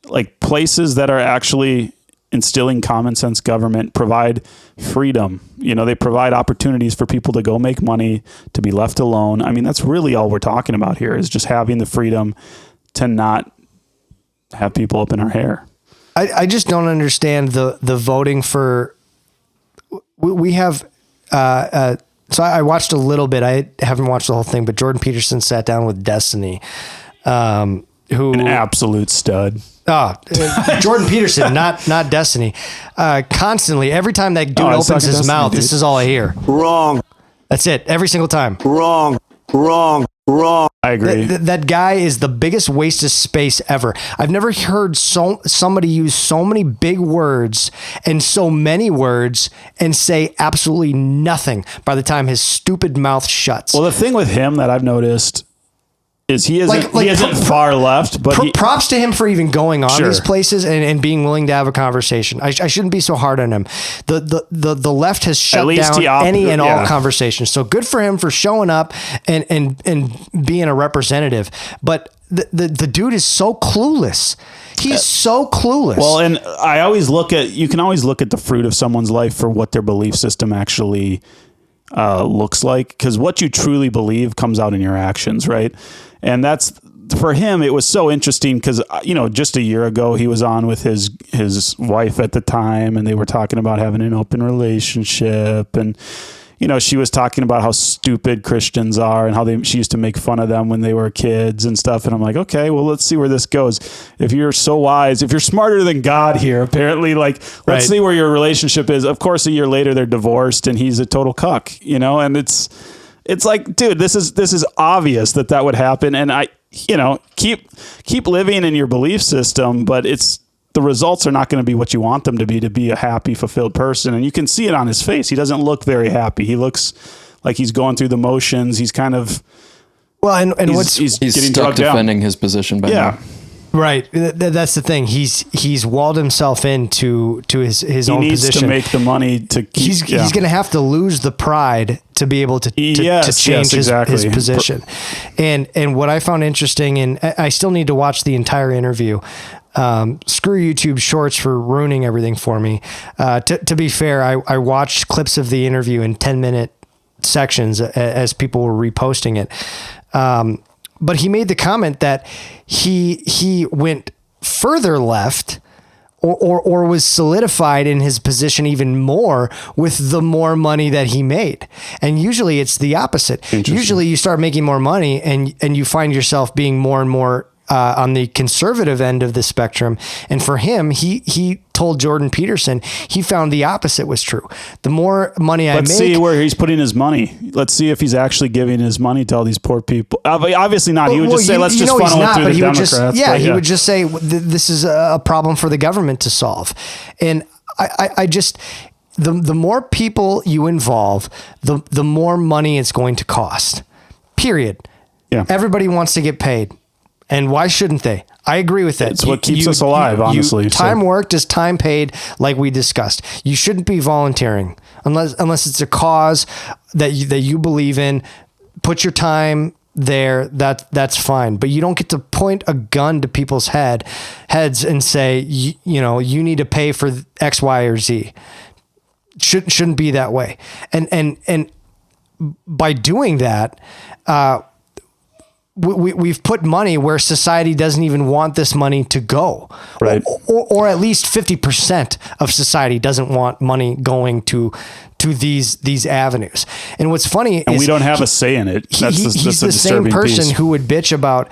Like, places that are actually instilling common sense government provide freedom. They provide opportunities for people to go make money, to be left alone. I mean, that's really all we're talking about here, is just having the freedom to not have people up in our hair. I just don't understand the voting for, we have, so I watched a little bit. I haven't watched the whole thing, but Jordan Peterson sat down with Destiny, who an absolute stud. Jordan Peterson, not Destiny. Constantly, every time that dude opens his mouth, this is all I hear. Wrong. That's it. Every single time. Wrong. I agree. That guy is the biggest waste of space ever. I've never heard somebody use so many big words and so many words and say absolutely nothing by the time his stupid mouth shuts. Well, the thing with him that I've noticed is he isn't far left, but props to him for even going on these places and being willing to have a conversation. I shouldn't be so hard on him. The left has shut down any and all conversations. So good for him for showing up and being a representative. But the dude is so clueless. He's so clueless. Well, and you can always look at the fruit of someone's life for what their belief system actually looks like, because what you truly believe comes out in your actions, right? And that's, for him, it was so interesting because, just a year ago, he was on with his wife at the time, and they were talking about having an open relationship, and she was talking about how stupid Christians are and how she used to make fun of them when they were kids and stuff. And I'm like, okay, well, let's see where this goes. If you're so wise, if you're smarter than God here, apparently, let's see where your relationship is. Of course, a year later, they're divorced and he's a total cuck, and it's like, dude, this is obvious that would happen. And keep living in your belief system, but the results are not going to be what you want them to be a happy, fulfilled person. And you can see it on his face. He doesn't look very happy. He looks like he's going through the motions. He's kind of, he's getting stuck defending his position by now. Right. That's the thing. He's walled himself into his own position. He needs to make the money to keep. He's going to have to lose the pride to be able to change his position. And what I found interesting, and I still need to watch the entire interview. Screw YouTube Shorts for ruining everything for me. To be fair, I watched clips of the interview in 10-minute sections as people were reposting it. But he made the comment that he went further left or was solidified in his position even more with the more money that he made. And usually it's the opposite. Usually you start making more money and you find yourself being more and more on the conservative end of the spectrum. And for him, he told Jordan Peterson, he found the opposite was true. The more money I make... Let's see where he's putting his money. Let's see if he's actually giving his money to all these poor people. Obviously not. He would just say, let's just funnel it through the Democrats. He would just say, this is a problem for the government to solve. And I just... The more people you involve, the more money it's going to cost. Period. Yeah. Everybody wants to get paid. And why shouldn't they? I agree with that. It's what keeps us alive, honestly. Time worked is time paid, like we discussed. You shouldn't be volunteering unless it's a cause that you believe in. Put your time there. That's fine. But you don't get to point a gun to people's heads and say, you need to pay for X, Y, or Z. Shouldn't be that way. And by doing that, we've put money where society doesn't even want this money to go, right? Or at least 50% of society doesn't want money going to these avenues. And what's funny is we don't have a say in it. He's the same person who would bitch about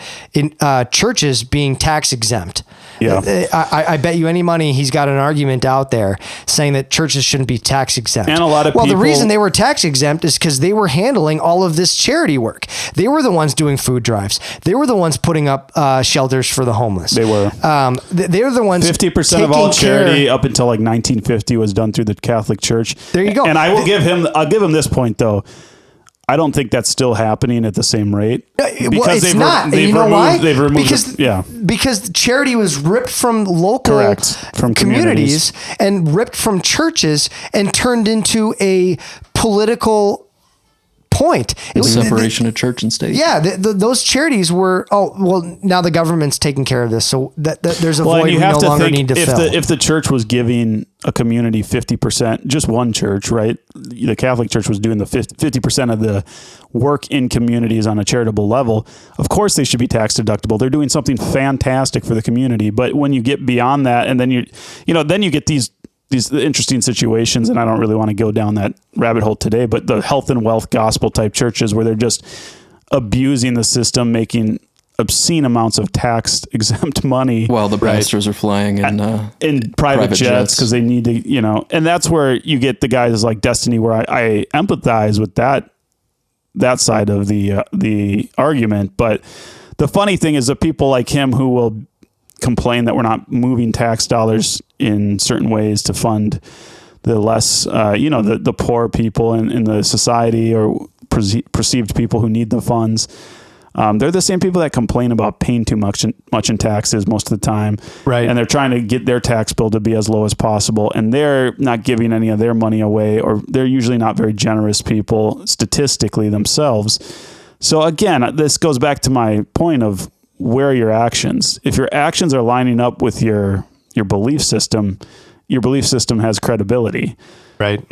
churches being tax exempt. Yeah. I bet you any money he's got an argument out there saying that churches shouldn't be tax exempt. And a lot of people... the reason they were tax exempt is because they were handling all of this charity work. They were the ones doing food drives. They were the ones putting up shelters for the homeless. They were. They were the ones 50% of all charity up until like 1950 was done through the Catholic Church. There you go. And I'll give him this point though. I don't think that's still happening at the same rate. Because it's not. And you know why? They've removed because charity was ripped from local from communities and ripped from churches and turned into a political point. It was separation of church and state. Yeah, those charities were. Now the government's taking care of this, so that there's a void we no longer need to fill. If the church was giving a community 50%, just one church, right? The Catholic Church was doing the 50% of the work in communities on a charitable level. Of course, they should be tax deductible. They're doing something fantastic for the community. But when you get beyond that, and then then you get these interesting situations, and I don't really want to go down that rabbit hole today, but the health and wealth gospel type churches where they're just abusing the system, making obscene amounts of tax exempt money while the pastors are flying in private jets because they need to, and that's where you get the guys like Destiny, where I empathize with that side of the argument. But the funny thing is that people like him who will complain that we're not moving tax dollars in certain ways to fund the less, the poor people in the society or perceived people who need the funds. They're the same people that complain about paying too much in taxes most of the time. Right. And they're trying to get their tax bill to be as low as possible. And they're not giving any of their money away, or they're usually not very generous people statistically themselves. So again, this goes back to my point of where are your actions? If your actions are lining up with your belief system has credibility. Right.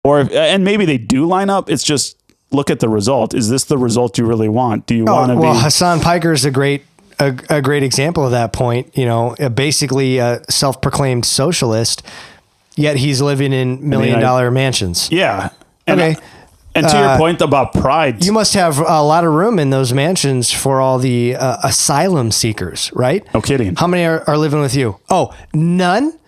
And maybe they do line up. It's just, look at the result. Is this the result you really want? Do you want to be... Well, Hassan Piker is a great example of that point. Basically a self-proclaimed socialist, yet he's living in $1 million mansions. Yeah. Okay. And to your point about pride, you must have a lot of room in those mansions for all the asylum seekers, right? No kidding. How many are living with you? Oh, none?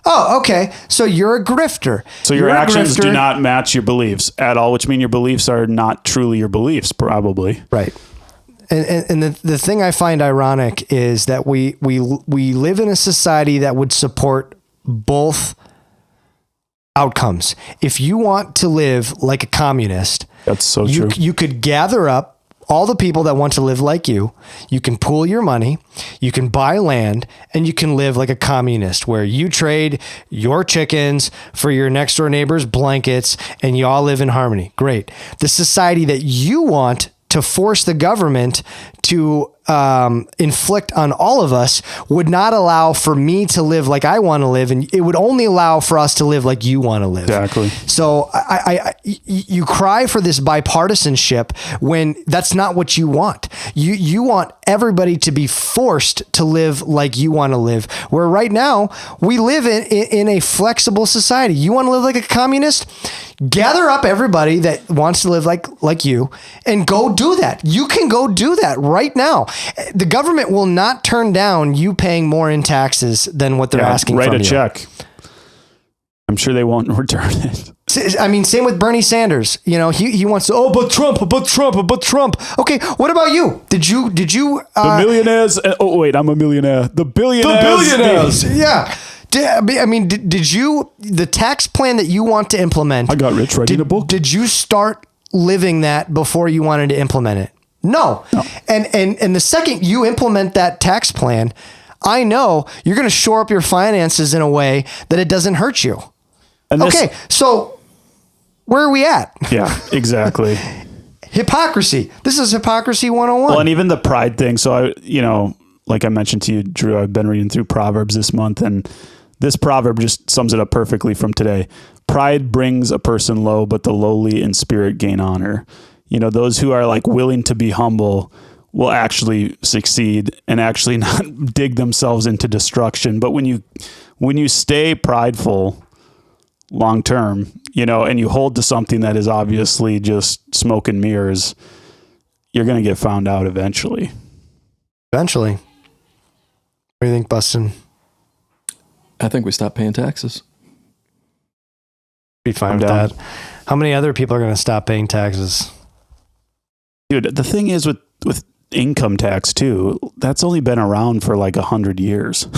Oh, okay. So you're a grifter. So your actions do not match your beliefs at all, which mean your beliefs are not truly your beliefs, probably. Right. And the thing I find ironic is that we live in a society that would support both outcomes. If you want to live like a communist, that's so true. You could gather up all the people that want to live like you. You can pool your money, you can buy land, and you can live like a communist where you trade your chickens for your next door neighbor's blankets and you all live in harmony. Great. The society that you want to force the government to inflict on all of us would not allow for me to live like I want to live, and it would only allow for us to live like you want to live. Exactly. So you cry for this bipartisanship when that's not what you want. You want everybody to be forced to live like you want to live, where right now we live in a flexible society. You want to live like a communist? Gather up everybody that wants to live like you and go do that. You can go do that right now. The government will not turn down you paying more in taxes than what they're asking from you. Write a check. I'm sure they won't return it. I mean, same with Bernie Sanders. You know, he wants to, but Trump. Okay, what about you? Did you the millionaires? Oh wait, I'm a millionaire. The billionaires. Yeah. Did you, the tax plan that you want to implement? I got rich writing a book. Did you start living that before you wanted to implement it? No. And the second you implement that tax plan, I know you're going to shore up your finances in a way that it doesn't hurt you. Okay, so where are we at? Yeah, exactly. Hypocrisy. This is hypocrisy 101. Well, and even the pride thing. So like I mentioned to you, Drew, I've been reading through Proverbs this month, and this proverb just sums it up perfectly from today. Pride brings a person low, but the lowly in spirit gain honor. You know, those who are like willing to be humble will actually succeed and actually not dig themselves into destruction. But when you stay prideful long term, you know, and you hold to something that is obviously just smoke and mirrors, you're going to get found out eventually. Eventually. What do you think, Bustin? I think we stop paying taxes. Be fine with that. How many other people are going to stop paying taxes? Dude, the thing is with income tax too, that's only been around for like 100 years.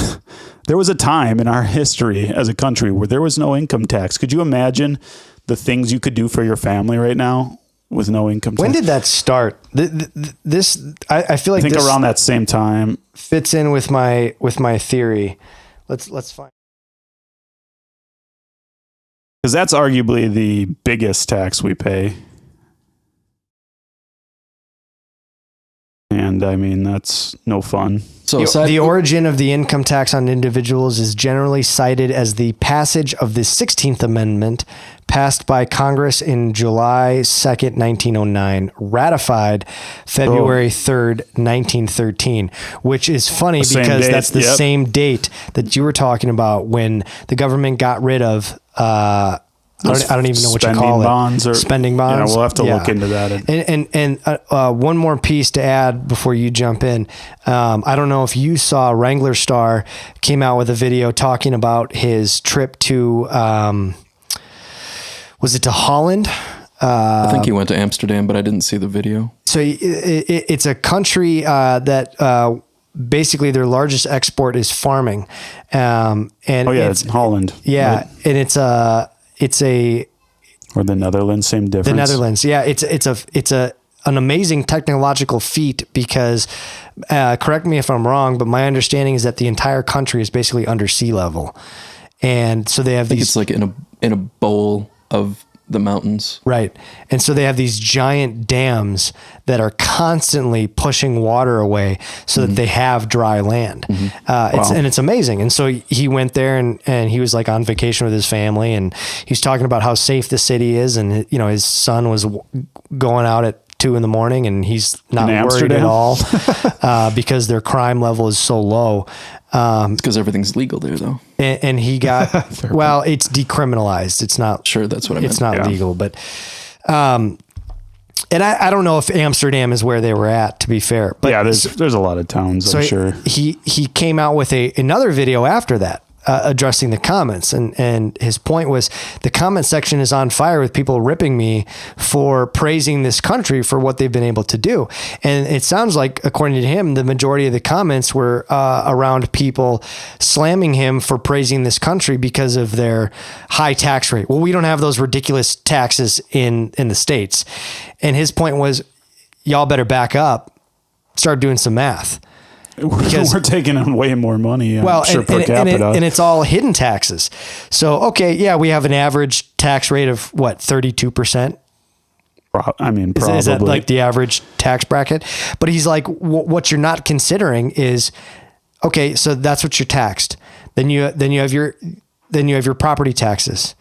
There was a time in our history as a country where there was no income tax. Could you imagine the things you could do for your family right now with no income tax? When did that start? I feel like I think this around that same time fits in with my theory. Let's find. Because that's arguably the biggest tax we pay. And I mean, that's no fun. So the origin of the income tax on individuals is generally cited as the passage of the 16th Amendment passed by Congress in July 2nd, 1909, ratified February 3rd, 1913, which is funny because that's the same date that you were talking about when the government got rid of I don't even know what you call it. Spending bonds. Yeah, we'll have to look into that. And one more piece to add before you jump in. I don't know if you saw Wrangler Star came out with a video talking about his trip to, was it to Holland? I think he went to Amsterdam, but I didn't see the video. So it's a country that basically their largest export is farming. It's Holland. Yeah, right? And it's or the Netherlands, same difference. The Netherlands, yeah, it's an amazing technological feat because, correct me if I'm wrong, but my understanding is that the entire country is basically under sea level, and so they have these. It's like in a bowl of the mountains, right? And so they have these giant dams that are constantly pushing water away so that they have dry land. It's amazing. And so he went there and he was like on vacation with his family, and he's talking about how safe the city is, and you know his son was going out at 2 a.m. and he's not worried at all because their crime level is so low. It's because everything's legal there, though. And he got it's decriminalized. It's not sure. That's what I meant. It's not legal, but and I don't know if Amsterdam is where they were at. To be fair, but yeah, there's a lot of towns. I'm sure he came out with another video after that. Addressing the comments, and his point was the comment section is on fire with people ripping me for praising this country for what they've been able to do. And it sounds like, according to him, the majority of the comments were around people slamming him for praising this country because of their high tax rate. Well, we don't have those ridiculous taxes in the States. And his point was, y'all better back up, start doing some math. Because we're taking in way more money, per capita. And it's all hidden taxes. So, okay, yeah, we have an average tax rate of 32%. Probably. Is that like the average tax bracket? But he's like, what you're not considering is, okay, so that's what you're taxed. Then you have your property taxes.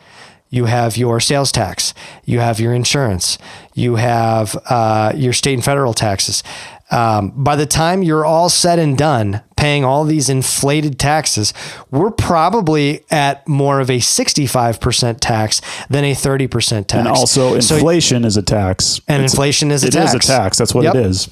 You have your sales tax. You have your insurance. You have your state and federal taxes. By the time you're all said and done paying all these inflated taxes, we're probably at more of a 65% tax than a 30% tax. And also inflation is a tax. And inflation is a tax. It is a tax. That's what it is.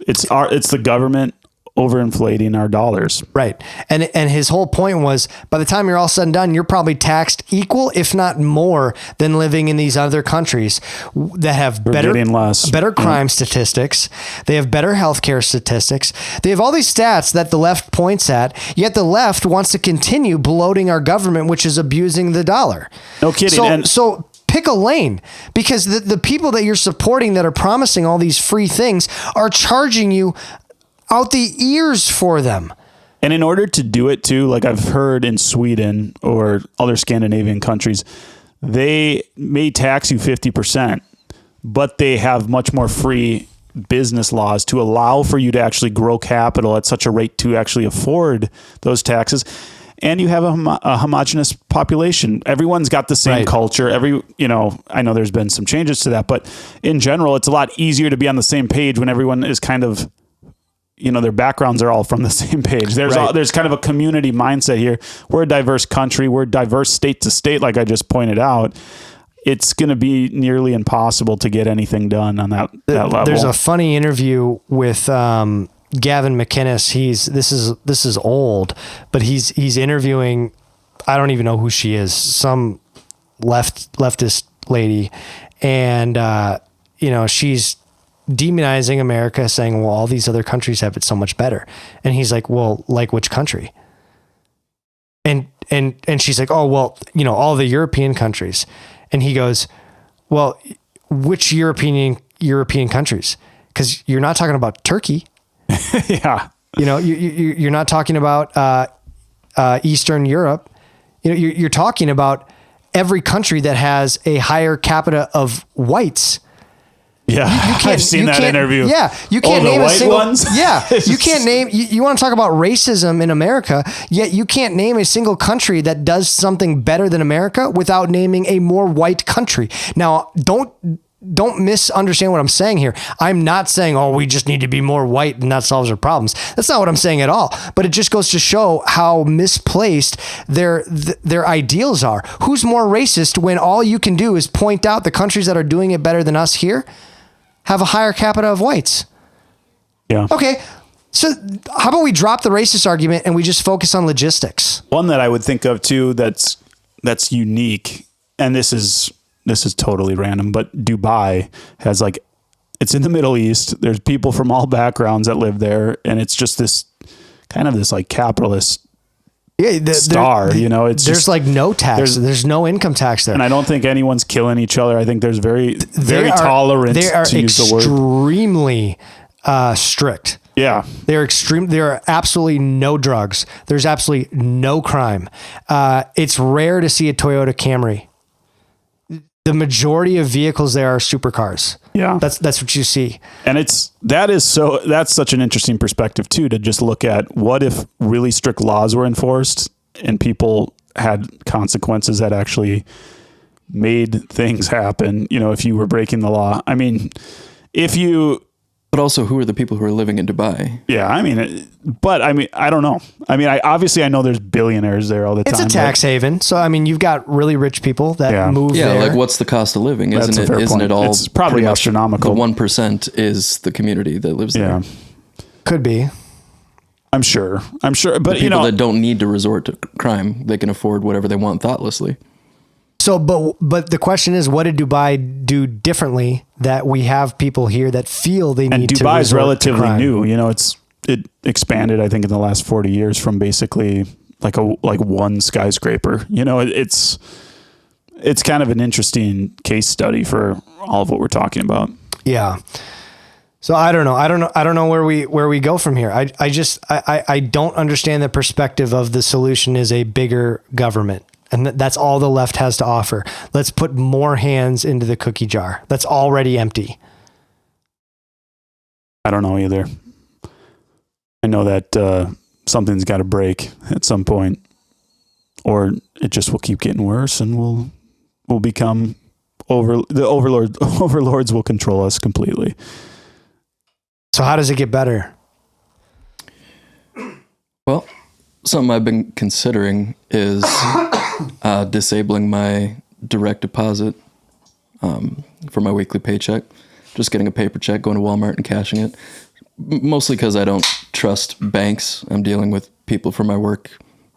It's the government overinflating our dollars. Right. And his whole point was, by the time you're all said and done, you're probably taxed equal, if not more, than living in these other countries that have better crime statistics. They have better healthcare statistics. They have all these stats that the left points at, yet the left wants to continue bloating our government, which is abusing the dollar. No kidding. So pick a lane, because the people that you're supporting that are promising all these free things are charging you out the ears for them. And in order to do it too, like I've heard in Sweden or other Scandinavian countries, they may tax you 50%, but they have much more free business laws to allow for you to actually grow capital at such a rate to actually afford those taxes. And you have a homogenous population. Everyone's got the same culture. I know there's been some changes to that, but in general, it's a lot easier to be on the same page when everyone is kind of, their backgrounds are all from the same page. There's kind of a community mindset here. We're a diverse country. We're diverse state to state, like I just pointed out. It's going to be nearly impossible to get anything done on that level. There's a funny interview with Gavin McInnes. This is old, but he's interviewing, I don't even know who she is, some leftist lady, and she's demonizing America, saying, well, all these other countries have it so much better. And he's like, well, like which country? And she's like, oh, well, all the European countries. And he goes, well, which European countries? Because you're not talking about Turkey. Yeah. You're not talking about Eastern Europe. You're talking about every country that has a higher capita of whites. Yeah, I've seen that interview. Yeah, you can't name a single ones? Yeah, you can't name. You want to talk about racism in America? Yet you can't name a single country that does something better than America without naming a more white country. Now, don't misunderstand what I'm saying here. I'm not saying, oh, we just need to be more white and that solves our problems. That's not what I'm saying at all. But it just goes to show how misplaced their ideals are. Who's more racist when all you can do is point out the countries that are doing it better than us here have a higher capita of whites? Yeah. Okay. So how about we drop the racist argument and we just focus on logistics? One that I would think of too that's unique, and this is totally random, but Dubai has it's in the Middle East. There's people from all backgrounds that live there, and it's just this kind of this capitalist star, it's there's no tax. There's no income tax there. And I don't think anyone's killing each other. I think there's very tolerant, they are to use the word. Extremely strict. Yeah. There are absolutely no drugs. There's absolutely no crime. It's rare to see a Toyota Camry. The majority of vehicles there are supercars. Yeah. That's what you see. And that's such an interesting perspective too, to just look at what if really strict laws were enforced and people had consequences that actually made things happen. If you were breaking the law, but also, who are the people who are living in Dubai? Yeah, I don't know. I know there's billionaires there all the time. It's a tax haven. So, you've got really rich people that move there. Yeah, what's the cost of living? Isn't it all? It's probably astronomical. The 1% is the community that lives there. Could be. I'm sure. But the people that don't need to resort to crime, they can afford whatever they want thoughtlessly. So, but the question is, what did Dubai do differently that we have people here that feel they need to resort to crime? And Dubai is relatively new. It expanded, I think, in the last 40 years from basically like one skyscraper. It's kind of an interesting case study for all of what we're talking about. Yeah. So I don't know where we go from here. I don't understand the perspective of the solution is a bigger government. And that's all the left has to offer. Let's put more hands into the cookie jar that's already empty. I don't know either. I know that something's got to break at some point, or it just will keep getting worse, and we'll become overlords will control us completely. So how does it get better? Well, something I've been considering is disabling my direct deposit for my weekly paycheck. Just getting a paper check, going to Walmart and cashing it. Mostly because I don't trust banks. I'm dealing with people from my work,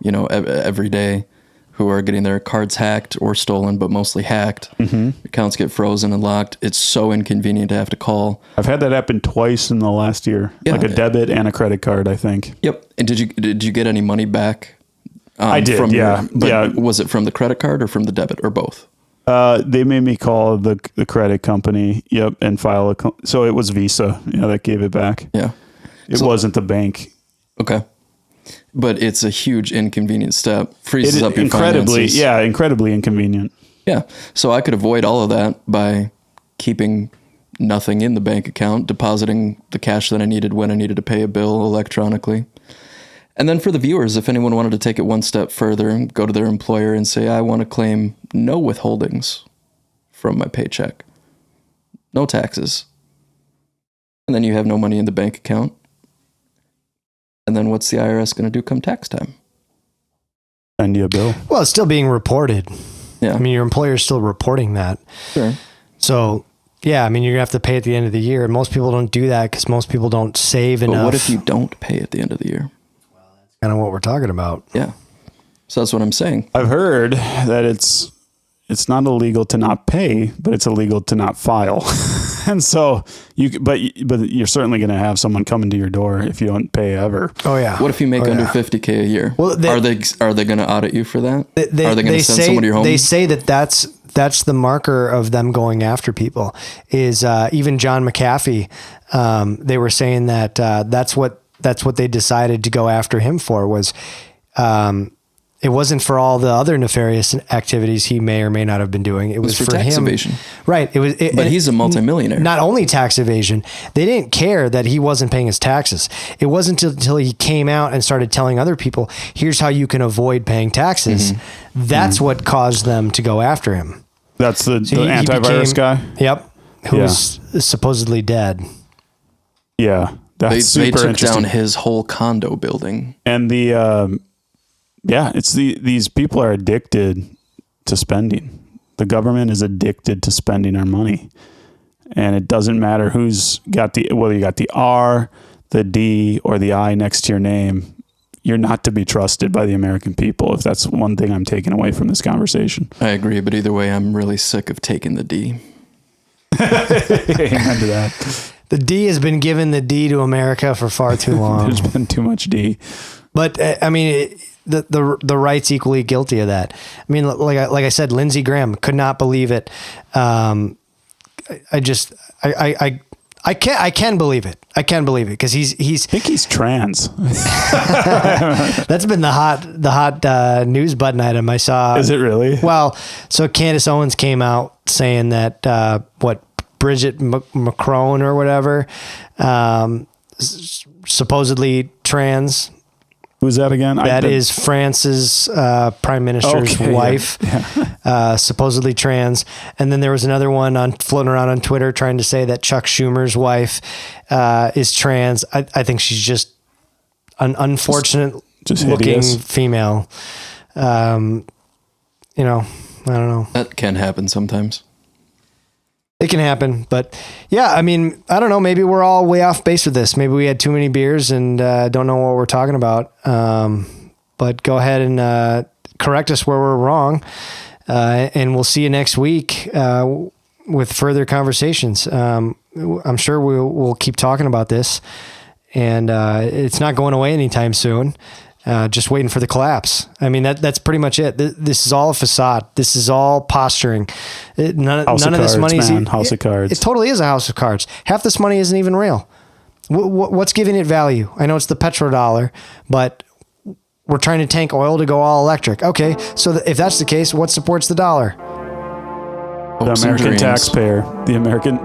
every day who are getting their cards hacked or stolen, but mostly hacked. Mm-hmm. Accounts get frozen and locked. It's so inconvenient to have to call. I've had that happen twice in the last year, like a debit and a credit card, I think. Yep. And did you get any money back? I did, Was it from the credit card or from the debit or both? They made me call the credit company, and file so it was Visa, that gave it back. Yeah. It wasn't the bank. Okay. But it's a huge inconvenient step. Freezes up your finances. Yeah, incredibly inconvenient. Yeah. So I could avoid all of that by keeping nothing in the bank account, depositing the cash that I needed when I needed to pay a bill electronically. And then for the viewers, if anyone wanted to take it one step further and go to their employer and say, I want to claim no withholdings from my paycheck, no taxes. And then you have no money in the bank account. And then what's the IRS going to do come tax time? Send you a bill. Well, it's still being reported. Yeah. I mean, your employer is still reporting that. Sure. So, yeah, I mean, you're going to have to pay at the end of the year. And most people don't do that because most people don't save enough. But what if you don't pay at the end of the year? Kind of what we're talking about. Yeah. So that's what I'm saying. I've heard that it's not illegal to not pay, but it's illegal to not file. And so but you're certainly going to have someone coming to your door if you don't pay ever. Oh yeah. What if you make under $50K a year? Well, are they going to audit you for that? Are they going to send someone to your home? They say that's the marker of them going after people. Is even John McAfee? They were saying that that's what they decided to go after him for was, it wasn't for all the other nefarious activities he may or may not have been doing. It was for tax him. Evasion. Right. But he's a multimillionaire. Not only tax evasion, they didn't care that he wasn't paying his taxes. It wasn't until he came out and started telling other people, here's how you can avoid paying taxes. Mm-hmm. That's what caused them to go after him. That's the antivirus guy? Yep. Who's supposedly dead. Yeah. That's they super took interesting. down his whole condo building. And these people are addicted to spending. The government is addicted to spending our money. And it doesn't matter who's got whether you got the R, the D, or the I next to your name. You're not to be trusted by the American people, if that's one thing I'm taking away from this conversation. I agree, but either way, I'm really sick of taking the D. Amen to that. The D has been given the D to America for far too long. There's been too much D. But I mean, the right's equally guilty of that. I mean, like I said, Lindsey Graham could not believe it. I can believe it. I can believe it because I think he's trans. That's been the hot news button item I saw. Is it really? Well, so Candace Owens came out saying that Bridget Macron or whatever, supposedly trans. Who's that again? That is France's prime minister's wife, supposedly trans. And then there was another one floating around on Twitter trying to say that Chuck Schumer's wife is trans. I think she's just an unfortunate looking female. I don't know. That can happen sometimes. It can happen, but yeah, I mean, I don't know. Maybe we're all way off base with this. Maybe we had too many beers and don't know what we're talking about. But go ahead and correct us where we're wrong, and we'll see you next week with further conversations. I'm sure we'll keep talking about this, and it's not going away anytime soon. Just waiting for the collapse. I mean, that's pretty much it. This is all a facade. This is all posturing. None of this money is house of cards. It totally is a house of cards. Half this money isn't even real. What's giving it value? I know it's the petrodollar, but we're trying to tank oil to go all electric. Okay, so if that's the case, what supports the dollar? The American taxpayer, the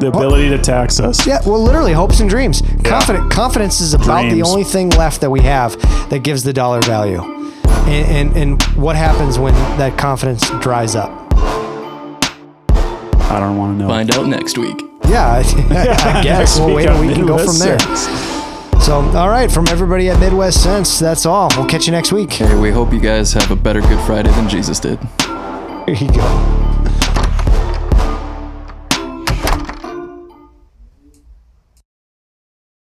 ability to tax us. Yeah, well, literally, hopes and dreams. Confidence is about the only thing left that we have that gives the dollar value. And what happens when that confidence dries up? I don't want to know. Find out next week. Yeah, I guess. We'll wait a week and go from there. So, all right, from everybody at Midwest Sense, that's all. We'll catch you next week. Hey, we hope you guys have a better Good Friday than Jesus did. Here you go.